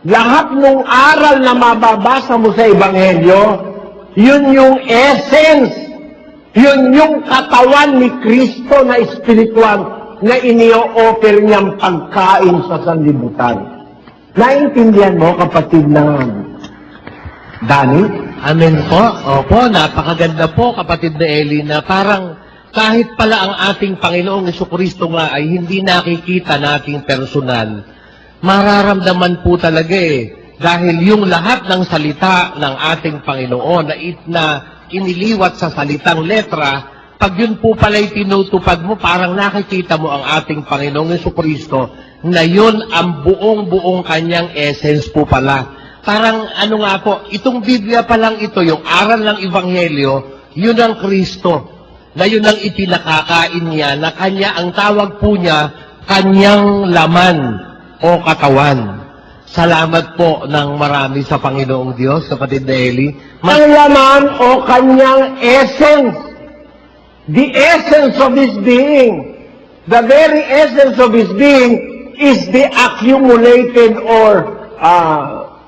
Lahat ng aral na mababasa mo sa Ebanghelyo, yun yung essence. Yun yung katawan ni Kristo na espiritual na inio-offer niyang pagkain sa sanlibutan. Naintindihan mo, kapatid na Danny? Amen po. Opo, napakaganda po, kapatid na Eli, na parang kahit pala ang ating Panginoong Jesucristo nga ay hindi nakikita nating personal, mararamdaman po talaga dahil yung lahat ng salita ng ating Panginoon na iniliwat sa salitang letra, pag yun po pala'y tinutupad mo, parang nakikita mo ang ating Panginoong Jesucristo na yun ang buong kanyang essence po pala. Parang ano nga po, itong Biblia pa lang ito, yung aral ng Ebanghelyo, yun ang Kristo, na yun ang ipinakakain niya, na kanya, ang tawag po niya, kanyang laman o katawan. Salamat po ng marami sa Panginoong Diyos, kapatid na Eli. Ang laman o kanyang essence, the essence of His being, the very essence of His being is the accumulated or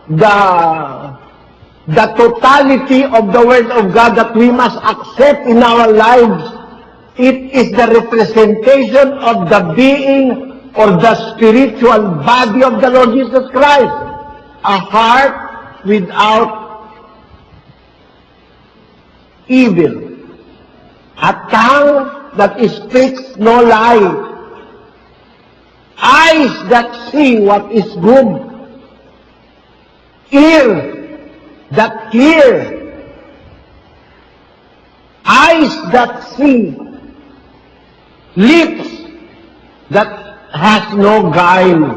the totality of the Word of God that we must accept in our lives. It is the representation of the being or the spiritual body of the Lord Jesus Christ. A heart without evil. A tongue that speaks no lie. Eyes that see what is good. Ear that hear. Eyes that see. Lips that has no guile.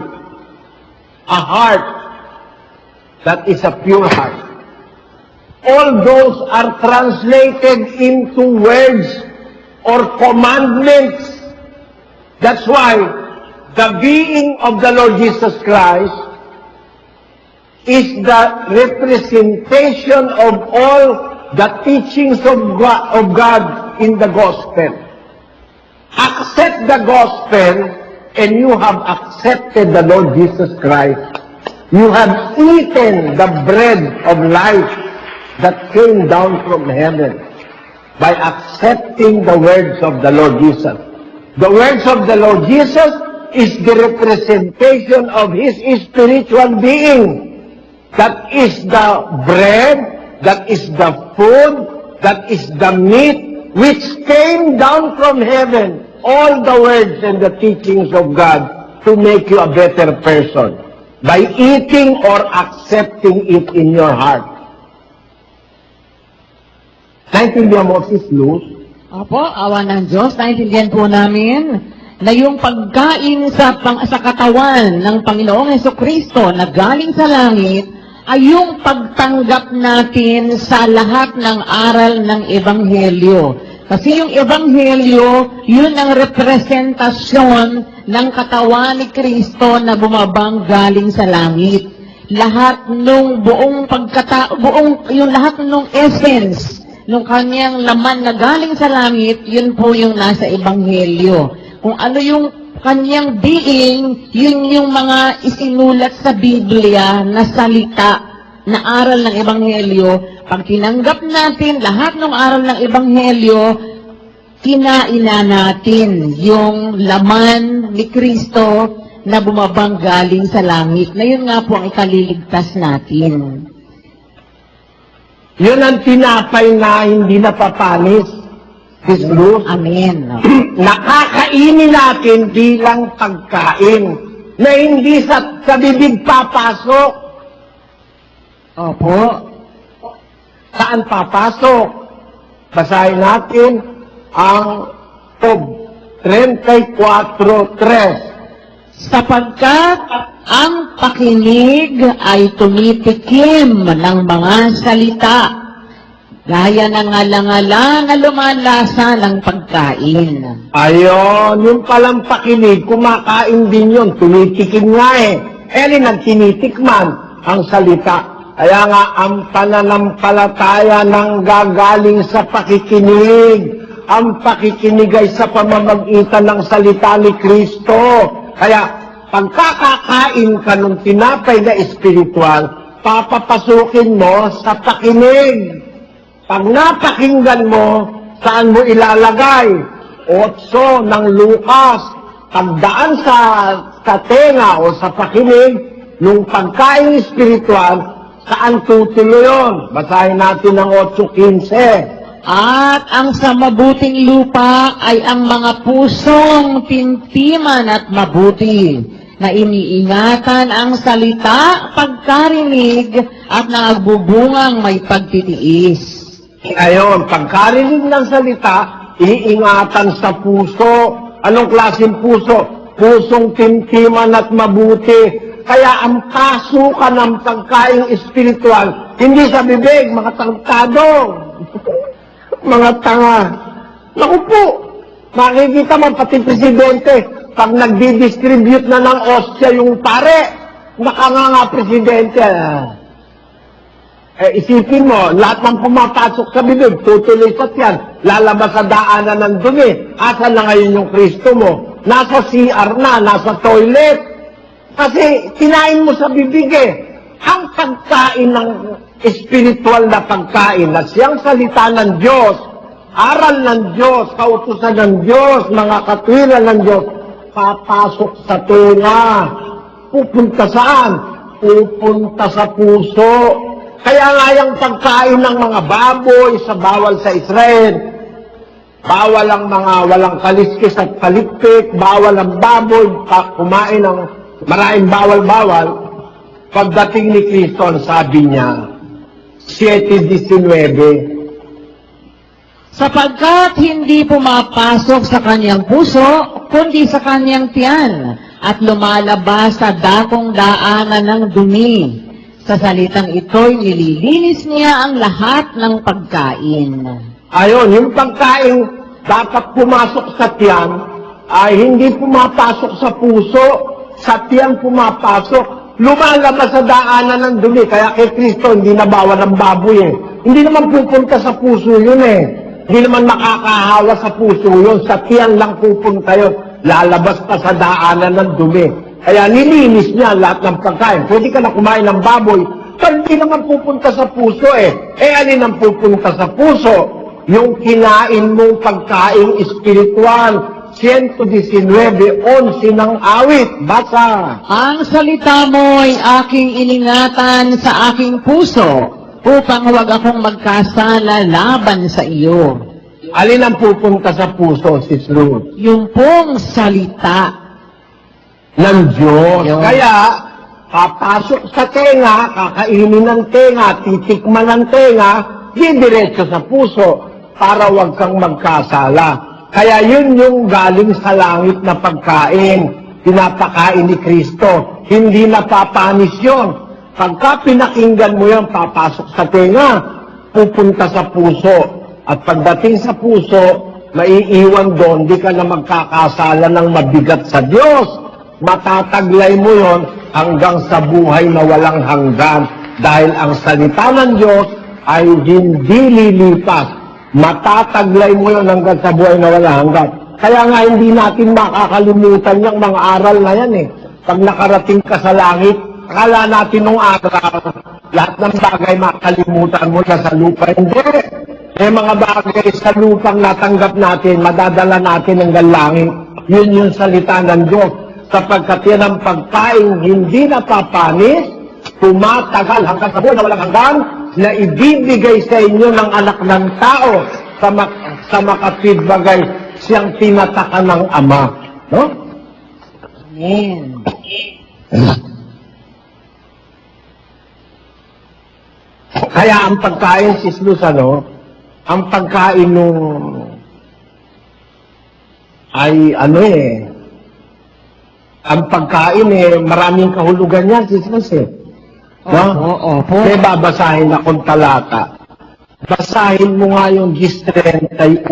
A heart that is a pure heart. All those are translated into words or commandments. That's why the being of the Lord Jesus Christ is the representation of all the teachings of God in the gospel. Accept the gospel and you have accepted the Lord Jesus Christ. You have eaten the bread of life that came down from heaven by accepting the words of the Lord Jesus. The words of the Lord Jesus is the representation of His spiritual being. That is the bread, that is the food, that is the meat which came down from heaven. All the words and the teachings of God to make you a better person by eating or accepting it in your heart. Naintindihan mo, Sis Luz? Opo, awa ng Diyos, naintindihan po namin na yung pagkain sa katawan ng Panginoong Jesucristo na galing sa langit ay yung pagtanggap natin sa lahat ng aral ng Ebanghelyo. Kasi yung Ebanghelyo, yun ang representasyon ng katawan ni Kristo na bumabang galing sa langit. Lahat nung yung lahat nung essence, nung kanyang laman na galing sa langit, yun po yung nasa Ebanghelyo. Kung ano yung kanyang being, yun yung mga isinulat sa Biblia na salita, na aral ng Ebanghelyo. Pag tinanggap natin lahat ng aral ng Ebanghelyo, kinain na natin yung laman ni Kristo na bumabang galing sa langit. Na yun nga po ang ikaliligtas natin. Yun ang tinapay na hindi napapanis. Sis Luz? Amen. Nakakainin natin bilang pagkain na hindi sa bibig papasok. Opo. Saan papasok? Basahin natin ang Job 34:3. Sapagkat ang pakinig ay tumitikim ng mga salita, gaya ng alangala na lumalasa ng pagkain. Ayon, yung palang pakinig, kumakain din yun, tumitikim nga eh. Nagtinitikman ang salita. Kaya nga, ang pananampalataya nang gagaling sa pakikinig. Ang pakikinig ay sa pamamagitan ng salita ni Kristo. Kaya, pagkakakain ka ng tinapay na espiritual, papapasukin mo sa pakinig. Pag napakinggan mo, saan mo ilalagay? 8 ng Lucas, pagdaan sa tenga o sa pakinig, nung pagkain espiritual, saan tutuloy yun? Basahin natin ang 8:15. At ang sa mabuting lupa ay ang mga pusong tintiman at mabuti, na iniingatan ang salita, pagkarinig, at nagbubungang may pagtitiis. Ayon, pagkarinig ng salita, iingatan sa puso. Anong klaseng puso? Pusong tintiman at mabuti. Kaya ang pasukan ng pagkain espiritual, hindi sa bibig, mga tangkado, mga tanga. Naku po, makikita mo pati presidente, pag nagdi-distribute na ng osya yung pare, nakanganga presidente. Isipin mo, lahat ng pumapasok sa bibig, tutuloy sa tiyan, lalabas sa daanan ng dumi. Asa na ngayon yung Kristo mo? Nasa CR na, nasa toilet. Kasi kinain mo sa bibig eh. Ang pagkain ng espiritual na pagkain na siyang salita ng Diyos, aral ng Diyos, kautusan ng Diyos, mga katwiran ng Diyos, papasok sa tenga. Pupunta saan? Pupunta sa puso. Kaya nga yung pagkain ng mga baboy sa bawal sa Israel, bawal ang mga walang kaliskis at kalikpik, bawal ang baboy, kumain ng maraming bawal-bawal. Pagdating ni Kristo, ang sabi niya, 7:19, Sapagkat hindi pumapasok sa kanyang puso, kundi sa kanyang tiyan, at lumalabas sa dakong daanan ng dumi. Sa salitang ito'y nililinis niya ang lahat ng pagkain. Ayon, yung pagkain dapat pumasok sa tiyan ay hindi pumapasok sa puso, sa tiyan pumapasok, lumalabas sa daanan ng dumi. Kaya kay Kristo hindi na bawal ang baboy eh. Hindi naman pupunta sa puso yun eh. Hindi naman makakahawa sa puso yun, sa tiyan lang pupunta yun. Lalabas pa sa daanan ng dumi. Kaya nilinis niya lahat ng pagkain. Pwede ka na kumain ng baboy, pero hindi naman pupunta sa puso eh. Alin ang pupunta sa puso? Yung kinain mong pagkain espiritual. 119:11 ng awit. Basa. Ang salita mo'y aking iningatan sa aking puso, upang huwag akong magkasala laban sa iyo. Alin ang pupunta sa puso, Sis Ruth? Yung pong salita. Ng Diyos. Yun. Kaya, papasok sa tenga, kakainin ng tenga, titikman ng tenga, didiretso sa puso para wag kang magkasala. Kaya yun yung galing sa langit na pagkain, pinapakain ni Kristo. Hindi napapanis yun. Pagka pinakinggan mo yan, papasok sa tenga, pupunta sa puso. At pagdating sa puso, maiiwan doon, di ka na magkakasala ng mabigat sa Diyos. Matataglay mo yon hanggang sa buhay na walang hanggan. Dahil ang salita ng Diyos ay hindi lilipas. Matataglay mo yon hanggang sa buhay na walang hanggan. Kaya nga hindi natin makakalimutan yung mga aral na yan eh. Pag nakarating ka sa langit, akala natin nung araw, lahat ng bagay makalimutan mo na sa lupa. Hindi. May mga bagay sa lupang natanggap natin, madadala natin hanggang langit. Yun yung salita ng Diyos. Sapagkat yan ang pagkain hindi napapanis, tumatagal hanggang sa buhay na walang hanggan, na ibibigay sa inyo ng anak ng tao sa makapid bagay siyang tinataka ng Ama. No? Amen. Kaya ang pagkain, Sis Luz, ang pagkain nung ay ang pagkain maraming kahulugan yan, Sis Luz No? Opo. May babasahin akong talata. Basahin mo nga yung 31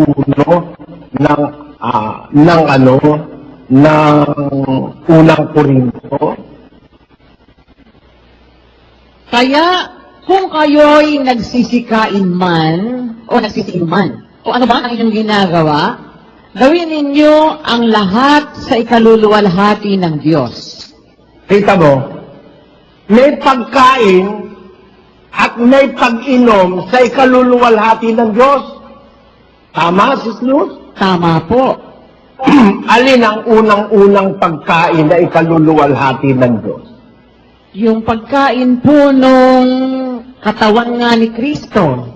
ng unang Korinto. Kaya Kung kayo'y nagsisikain man, o nagsisinuman, o ano ba ang inyong ginagawa, gawin ninyo ang lahat sa ikaluluwalhati ng Diyos. Kita mo, may pagkain at may pag-inom sa ikaluluwalhati ng Diyos. Tama, Sis Luz? Tama po. Alin ang unang-unang pagkain na ikaluluwalhati ng Diyos? Yung pagkain po nung katawan nga ni Kristo,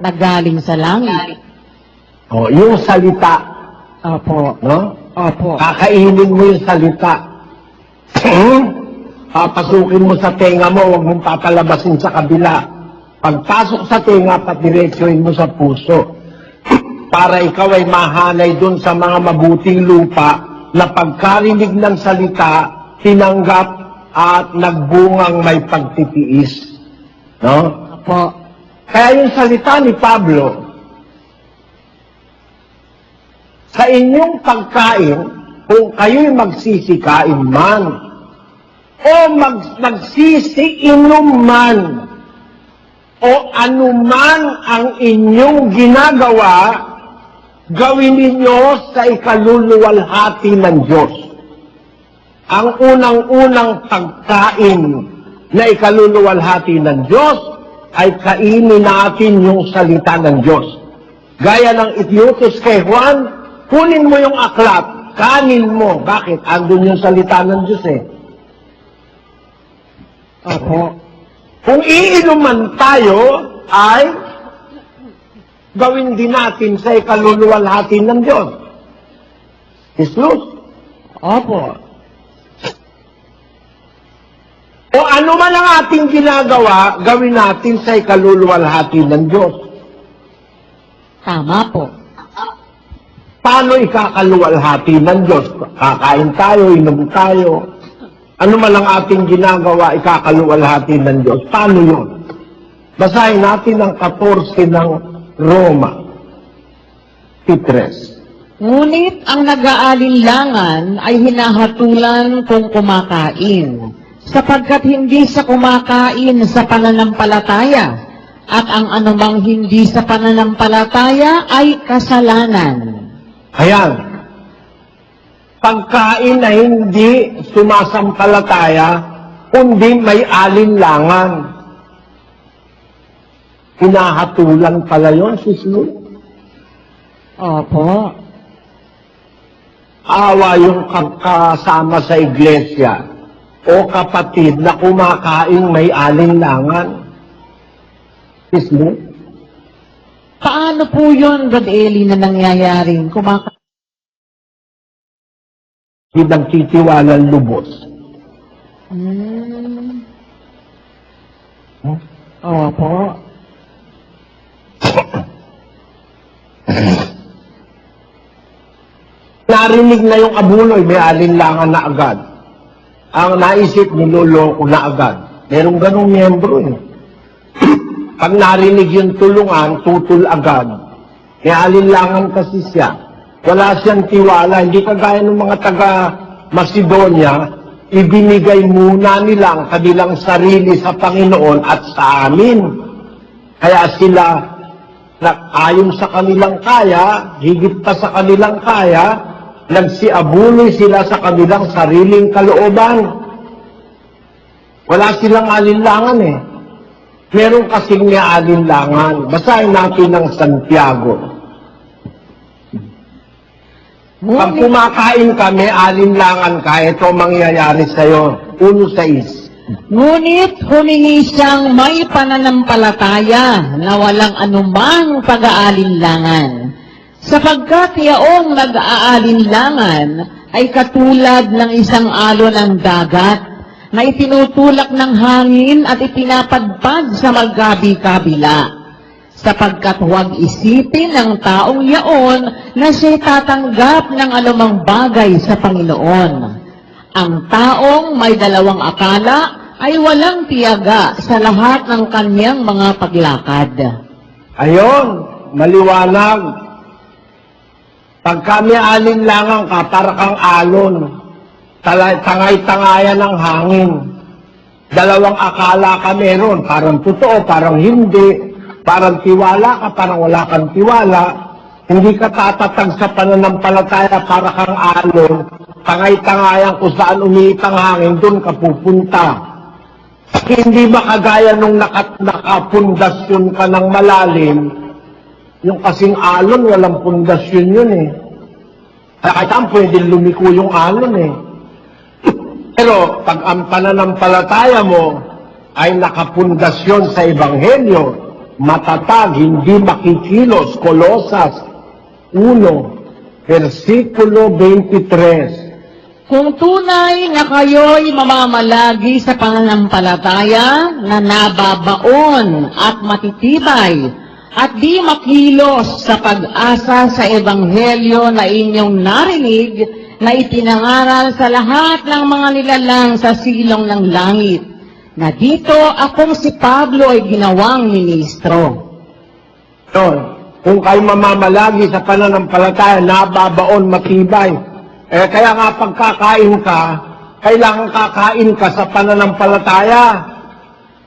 na galing sa langit. O, yung salita, Opo. no? Opo. Kakainin mo yung salita. Papasukin mo sa tenga mo, huwag mong papalabasin sa kabila. Pagpasok sa tenga, patiretsuhin mo sa puso. Para ikaw ay mahanay dun sa mga mabuting lupa na pagkarinig ng salita, tinanggap at nagbungang may pagtitiis. No? Opo. Kaya yung salita ni Pablo, sa inyong pagkain, kung kayo'y magsisikain man, o magsisiinom man, o anuman ang inyong ginagawa, gawin ninyo sa ikaluluwalhati ng Diyos. Ang unang-unang pagkain na ikaluluwalhati ng Diyos ay kainin natin yung salita ng Diyos. Gaya ng itiutos kay Juan, kunin mo yung aklat, kanin mo. Bakit? Andun yung salita ng Diyos eh. Opo. Kung iinuman tayo, ay gawin din natin sa ikaluluwalhati ng Diyos. Jesus. Opo. O ano man ang ating ginagawa, gawin natin sa ikaluluwalhati ng Diyos. Tama po. Paano ikakaluwalhati ng Diyos? Kakain tayo, inom tayo. Ano man ang ating ginagawa, ikakaluwalhati ng Diyos. Paano yun? Basahin natin ang 14 ng Roma. 3. Ngunit ang nag-aalinlangan ay hinahatulan kung kumakain, sapagkat hindi sa kumakain sa pananampalataya, at ang anumang hindi sa pananampalataya ay kasalanan. Ayan. Pagkain na hindi sumasampalataya, kundi may alinlangan. Hinahatulan pala yun, Sis Luz. Opo. Awa yung kasama sa iglesia o kapatid na kumakain may alinlangan. Sis Luz? Paano po yun, Brad Eli, na nangyayaring kumakain? Hindi nagtitiwalang lubos. Opo. Narinig na yung abuloy, may alinlangan na agad. Ang naisip, niloloko na agad. Merong ganong miyembro eh. Pag narinig yung tulungan, tutul agad. May alinlangan kasi siya. Wala siyang tiwala. Hindi kagaya ng mga taga Macedonia, ibinigay muna nila ang kanilang sarili sa Panginoon at sa amin. Kaya sila, ayon sa kanilang kaya, higit pa sa kanilang kaya, nagsiabuloy sila sa kanilang sariling kalooban. Wala silang alinlangan eh. Meron kasing may alinlangan. Basahin natin ng Santiago. Pag kumakain ka, may alinlangan ka, ito mangyayari sa'yo. 1:6. Ngunit humingi siyang may pananampalataya na walang anumang pag-aalinlangan, sapagkat yaong nag-aalinlangan ay katulad ng isang alon ng dagat na itinutulak ng hangin at ipinapadpad sa maggabi-kabila, sapagkat huwag isipin ng taong yaon na siya'y tatanggap ng anumang bagay sa Panginoon. Ang taong may dalawang akala ay walang tiyaga sa lahat ng kanyang mga paglakad. Ayon, maliwanag. Pag kami alinlangan ka, para kang alon. Tangay-tangayan ng hangin. Dalawang akala ka meron, parang totoo, parang hindi, parang tiwala ka, parang wala kang tiwala, hindi ka tatatag sa pananampalataya para kang alon, tangay-tangayan kung saan umiit ang hangin, doon ka pupunta. Hindi ba kagaya nung nakapundasyon ka ng malalim, yung kasing alon, walang pundasyon yun eh. Kahit saan pwede lumiko yung alon eh. Pero pag ang pananampalataya mo ay nakapundasyon sa Ebanghelyo, matatag, hindi makikilos, Kolosas 1, versikulo 23. Kung tunay na kayo'y mamamalagi sa pananampalataya na nababaon at matitibay at di makilos sa pag-asa sa Ebanghelyo na inyong narinig na ipinangaral sa lahat ng mga nilalang sa silong ng langit, na dito akong si Pablo ay ginawang ministro. Yun, kung kayo mamamalagi sa pananampalataya, nababaon, matibay. Kaya nga pagkakain ka, kailangan kakain ka sa pananampalataya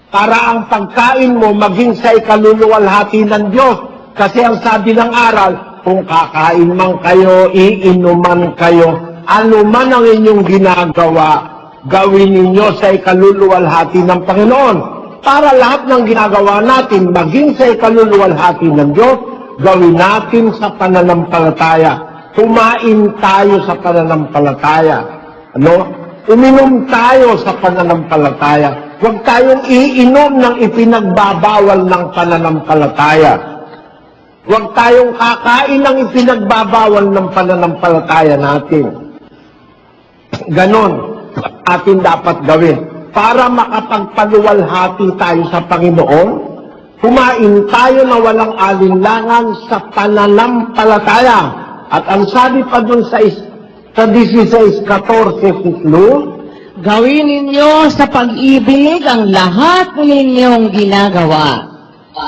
para ang pagkain mo maging sa ikaluluwalhati ng Diyos. Kasi ang sabi ng aral, kung kakain man kayo, iinuman kayo, ano man ang inyong ginagawa, gawin ninyo sa ikaluluwalhati ng Panginoon. Para lahat ng ginagawa natin, maging sa ikaluluwalhati ng Diyos, gawin natin sa pananampalataya. Kumain tayo sa pananampalataya. Uminom tayo sa pananampalataya. Huwag tayong iinom ng ipinagbabawal ng pananampalataya. Huwag tayong kakain ng ipinagbabawal ng pananampalataya natin. Ganon atin dapat gawin. Para makapagpaluwalhati tayo sa Panginoon, kumain tayo na walang alinlangan sa pananampalataya. At ang sabi pa dun sa 16:14, Gawin ninyo sa pag-ibig ang lahat ninyong ginagawa.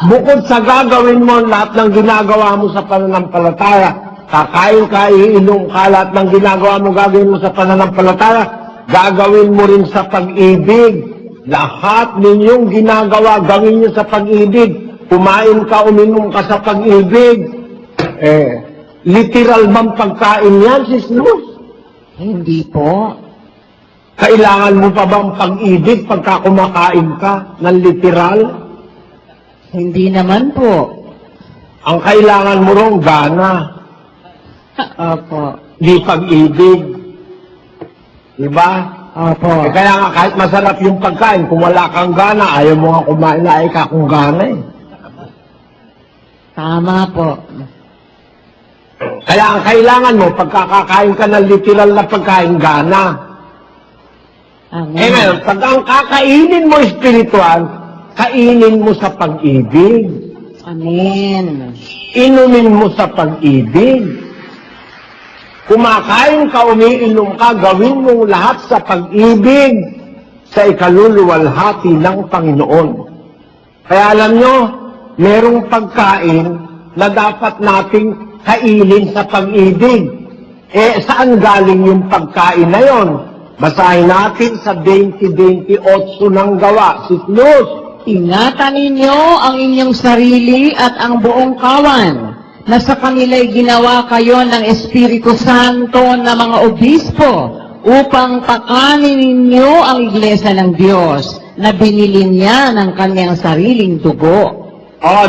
bukod sa gagawin mo lahat ng ginagawa mo sa pananampalataya, kakain ka, iinom ka, lahat ng ginagawa mo gagawin mo sa pananampalataya, gagawin mo rin sa pag-ibig. Lahat ninyong ginagawa, gawin nyo sa pag-ibig. Kumain ka, uminom ka sa pag-ibig. Literal bang pagkain yan, Sis Luz? Hindi po. Kailangan mo pa bang pag-ibig pagka kumakain ka ng literal? Hindi naman po. Ang kailangan mo rong gana, Opo. di pag-ibig. Diba? Opo. Kaya nga kahit masarap yung pagkain, kung wala kang gana, ayaw mo nga kumain na ka kung gana eh. Tama po. Kaya ang kailangan mo, pagkakakain ka ng literal na pagkain, gana. Amen. Ngayon, pag ang kakainin mo espiritual, kainin mo sa pag-ibig. Amen. Inumin mo sa pag-ibig. Kumakain ka, umiinom ka, gawin mo lahat sa pag-ibig sa ikaluluwalhati ng Panginoon. Kaya alam nyo, merong pagkain na dapat nating kainin sa pag-ibig. Saan galing yung pagkain na yon? Basahin natin sa 20:28 ng Gawa, Sis Luz. Ingatan ninyo ang inyong sarili at ang buong kawan na sa kanila'y ginawa kayo ng Espiritu Santo na mga obispo upang pakanin ninyo ang iglesia ng Diyos na binili niya ng kanyang sariling dugo.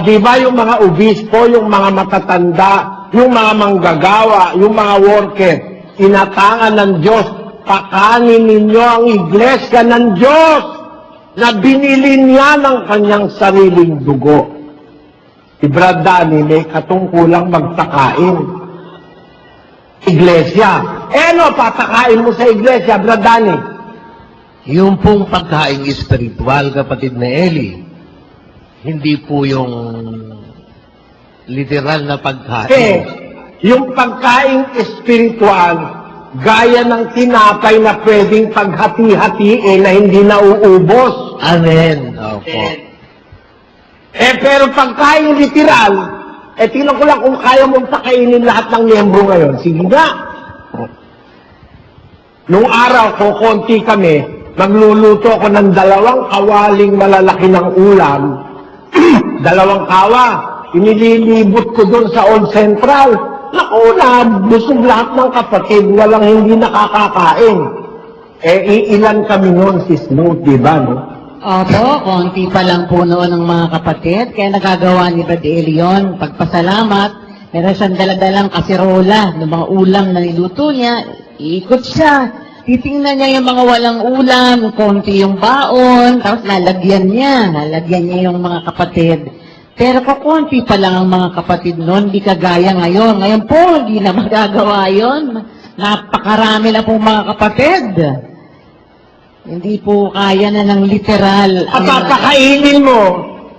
Di ba yung mga obispo, yung mga matatanda, yung mga manggagawa, yung mga worker, inatangan ng Diyos, pakanin ninyo ang iglesia ng Diyos na binili niya ng kanyang sariling dugo. Si Brad Danny may katungkulang magtakain. Iglesia. Patakain mo sa iglesia, Brad Danny? Yung pong pagkain espiritual, kapatid na Eli, hindi po yung literal na pagkain. Yung pagkain espiritual, gaya ng tinapay na pwedeng paghati-hatiin na hindi nauubos. Amen. Opo. Pero pagkain literal, tingnan ko lang kung kaya mong pakainin lahat ng miyembro ngayon. Sige nga. Nung araw ko, konti kami, magluluto ako ng 2 kawaling malalaki ng ulam, 2 kawa, inililibot ko doon sa Old Central. Naku, busog lahat ng kapatid, walang hindi nakakakain. Iilan kami noon, Sis Luz, di ba, no? Opo, konti pa lang po noon ng mga kapatid, kaya nagagawa ni Brad Eli yun. Pagpasalamat, meron siyang daladalang kaserola ng mga ulam na niluto niya, iikot siya. Titingnan niya yung mga walang ulam, konti yung baon, tapos lalagyan niya yung mga kapatid. Pero kakunti pa lang ang mga kapatid noon, di kagaya ngayon. Ngayon po, hindi na magagawa yun. Napakarami na po mga kapatid. Hindi po kaya na ng literal. At papakainin mo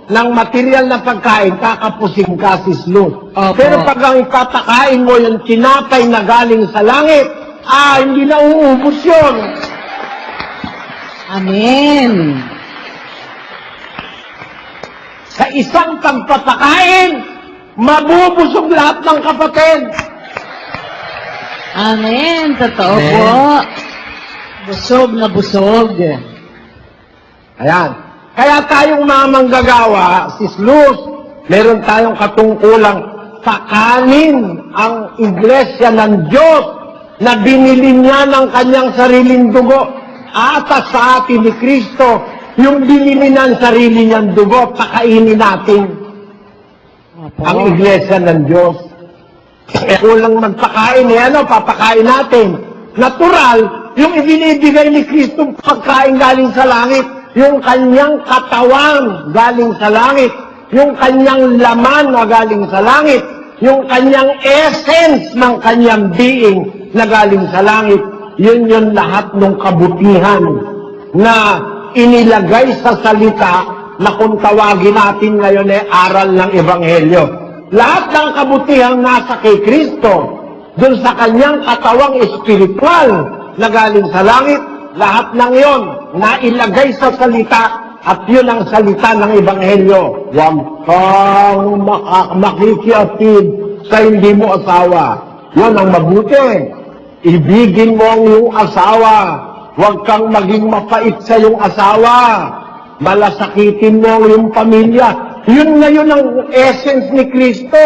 ng material na pagkain, kakapusing ka, Sis Luz. Opo. Pero pag ang ipapakain mo yung tinapay na galing sa langit, hindi na uubos yun. Amen. Sa isang pagpapakain, mabubusog lahat ng kapatid. Amen. Totoo Amen. po. Busog na busog. Ayan. Kaya tayong mga manggagawa, Sis Luz, meron tayong katungkulang pakanin ang iglesia ng Diyos na binili niya ng kanyang sariling dugo. Atas sa atin ni Kristo, yung binili ng sarili niyang dugo, pakainin natin Opo. ang iglesia ng Diyos. Kulang magpakain, papakain natin. Natural, yung ibinibigay ni Kristo pagkain galing sa langit, yung kanyang katawan galing sa langit, yung kanyang laman na galing sa langit, yung kanyang essence ng kanyang being na galing sa langit, yun yung lahat ng kabutihan na inilagay sa salita na kung tawagin natin ngayon ay aral ng Ebanghelyo. Lahat ng kabutihang nasa kay Kristo, dun sa kanyang katawang espiritual na galing sa langit, lahat ng yon na ilagay sa salita at yun ang salita ng Ebanghelyo. Huwag kang makikiapid sa hindi mo asawa. Yun ang mabuti. Ibigin mo ang iyong asawa. Huwag kang maging mapait sa iyong asawa. Malasakitin mo ang iyong pamilya. Yun ngayon ang essence ni Kristo.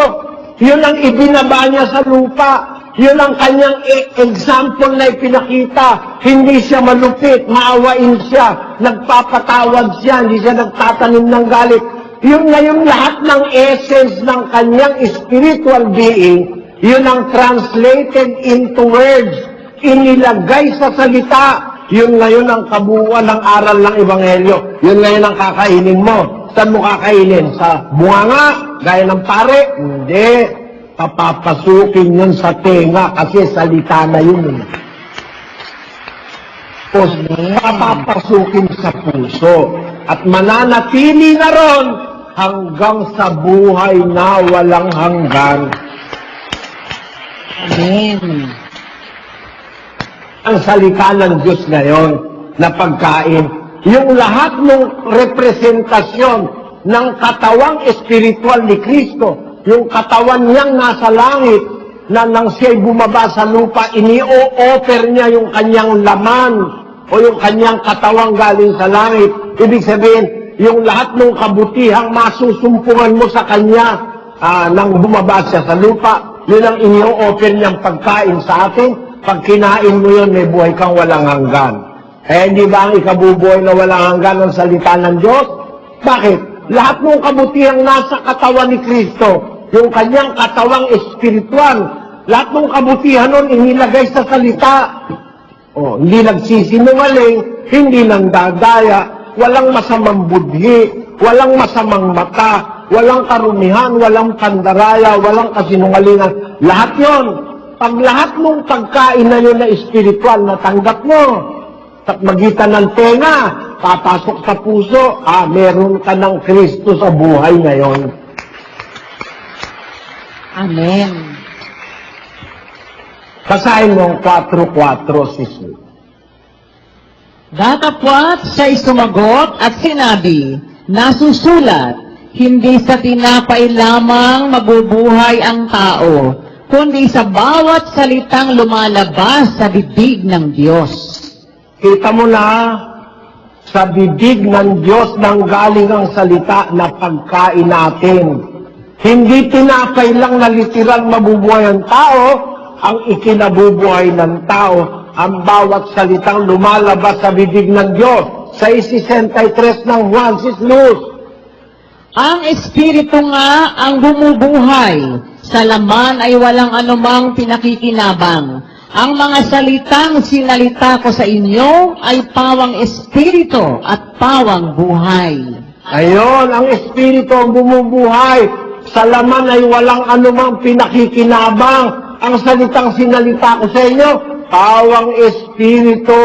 Yun ang ibinaba niya sa lupa. Yun ang kanyang example na ipinakita. Hindi siya malupit, maawain siya, nagpapatawad siya, hindi siya nagtatanim ng galit. Yun ngayon lahat ng essence ng kanyang spiritual being, yun ang translated into words, inilagay sa salita. Yun ngayon ang kabuuan ng aral ng Ebanghelyo. Yun ngayon ang kakainin mo. Saan mo kakainin? Sa bunganga? Gaya ng pare? Hindi. Papapasukin yun sa tenga kasi salita na yun. O papapasukin sa puso. At mananatili na ron hanggang sa buhay na walang hanggan. Amen. Ang salita ng Diyos ngayon na pagkain, yung lahat ng representasyon ng katawang espiritual ni Kristo, yung katawan niyang nasa langit, na nang siya'y bumaba sa lupa, ini-o-offer niya yung kanyang laman o yung kanyang katawang galing sa langit. Ibig sabihin, yung lahat ng kabutihang masusumpungan mo sa kanya nang bumaba siya sa lupa, yun ang ini-o-offer niyang pagkain sa atin. Pag kinain mo yun, may buhay kang walang hanggan. Hindi ba ang ikabubuhay na walang hanggan ang salita ng Diyos? Bakit? Lahat ng kabutihang nasa katawan ni Kristo, yung kanyang katawang espiritual, lahat ng kabutihan nun inilagay sa salita. Hindi nagsisinungaling, hindi nang dadaya, walang masamang budhi, walang masamang mata, walang karumihan, walang pandaraya, walang kasinungalingan. Lahat yon. Pag lahat ng pagkain na yun na espiritual na tanggap mo, sa magitan ng tenga, papasok sa puso, meron ka ng Kristo sa buhay ngayon. Amen. Basahin mo ang 4:4, Sis Luz. Datapwat siya'y sumagot at sinabi, nasusulat, hindi sa tinapay lamang mabubuhay ang tao, kundi sa bawat salitang lumalabas sa bibig ng Diyos. Kita mo na, sa bibig ng Diyos nang galing ang salita na pagkain natin. Hindi tinapay lang na literal mabubuhay ang tao, ang ikinabubuhay ng tao, ang bawat salitang lumalabas sa bibig ng Diyos. Sa 63 ng Juan, Sis Luz. Ang Espiritu nga ang bumubuhay, sa laman ay walang anumang pinakikinabang. Ang mga salitang sinalita ko sa inyo ay pawang Espiritu at pawang buhay. Ayon, ang Espiritu ang bumubuhay. Sa laman ay walang anumang pinakikinabang. Ang salitang sinalita ko sa inyo, pawang Espiritu,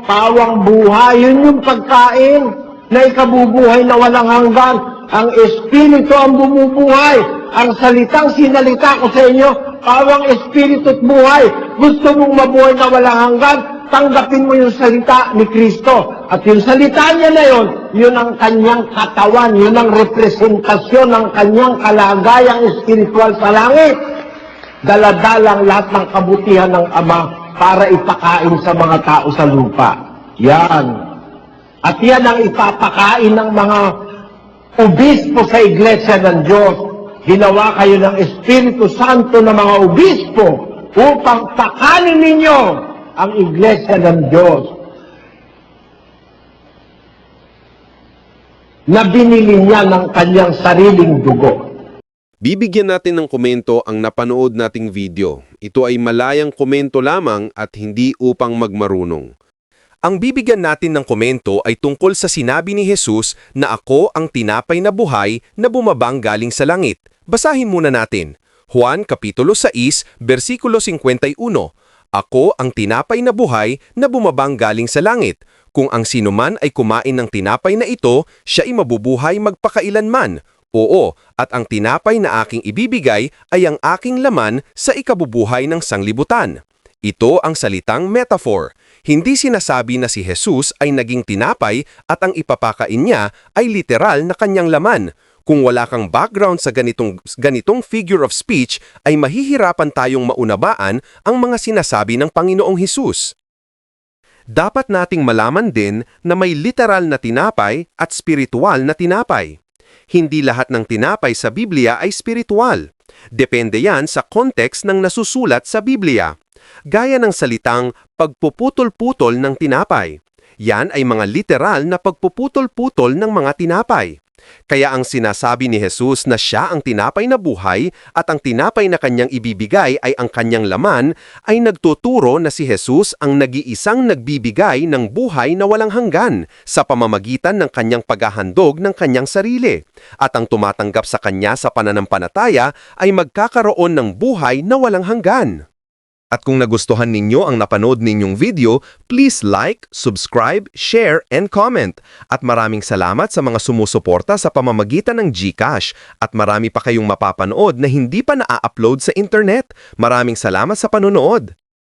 pawang buhay. Yun yung pagkain na ikabubuhay na walang hanggan. Ang Espiritu ang bumubuhay. Ang salitang sinalita ko sa inyo, pawang Espiritu at buhay. Gusto mong mabuhay na walang hanggan, tanggapin mo yung salita ni Kristo. At yung salita niya na yun ang kanyang katawan, yun ang representasyon ng kanyang kalagayang espiritual sa langit. Daladalang lahat ng kabutihan ng Ama para ipakain sa mga tao sa lupa. Yan. At yan ang ipapakain ng mga obispo sa Iglesia ng Diyos. Ginawa kayo ng Espiritu Santo ng mga obispo upang pakanin ninyo ang Iglesia ng Diyos na binili niya ng kanyang sariling dugo. Bibigyan natin ng komento ang napanood nating video. Ito ay malayang komento lamang at hindi upang magmarunong. Ang bibigyan natin ng komento ay tungkol sa sinabi ni Jesus na ako ang tinapay na buhay na bumabang galing sa langit. Basahin muna natin. Juan Kapitulo 6, versikulo 51. Ako ang tinapay na buhay na bumabang galing sa langit. Kung ang sinuman ay kumain ng tinapay na ito, siya ay mabubuhay magpakailanman. Oo, at ang tinapay na aking ibibigay ay ang aking laman sa ikabubuhay ng sanglibutan. Ito ang salitang metaphor. Hindi sinasabi na si Jesus ay naging tinapay at ang ipapakain niya ay literal na kanyang laman. Kung wala kang background sa ganitong figure of speech, ay mahihirapan tayong maunabaan ang mga sinasabi ng Panginoong Hesus. Dapat nating malaman din na may literal na tinapay at spiritual na tinapay. Hindi lahat ng tinapay sa Biblia ay spiritual. Depende yan sa context ng nasusulat sa Biblia. Gaya ng salitang pagpuputol-putol ng tinapay. Yan ay mga literal na pagpuputol-putol ng mga tinapay. Kaya ang sinasabi ni Jesus na siya ang tinapay na buhay at ang tinapay na kanyang ibibigay ay ang kanyang laman ay nagtuturo na si Jesus ang nag-iisang nagbibigay ng buhay na walang hanggan sa pamamagitan ng kanyang paghahandog ng kanyang sarili. At ang tumatanggap sa kanya sa pananampalataya ay magkakaroon ng buhay na walang hanggan. At kung nagustuhan ninyo ang napanood ninyong video, please like, subscribe, share, and comment. At maraming salamat sa mga sumusuporta sa pamamagitan ng GCash. At marami pa kayong mapapanood na hindi pa na-upload sa internet. Maraming salamat sa panonood.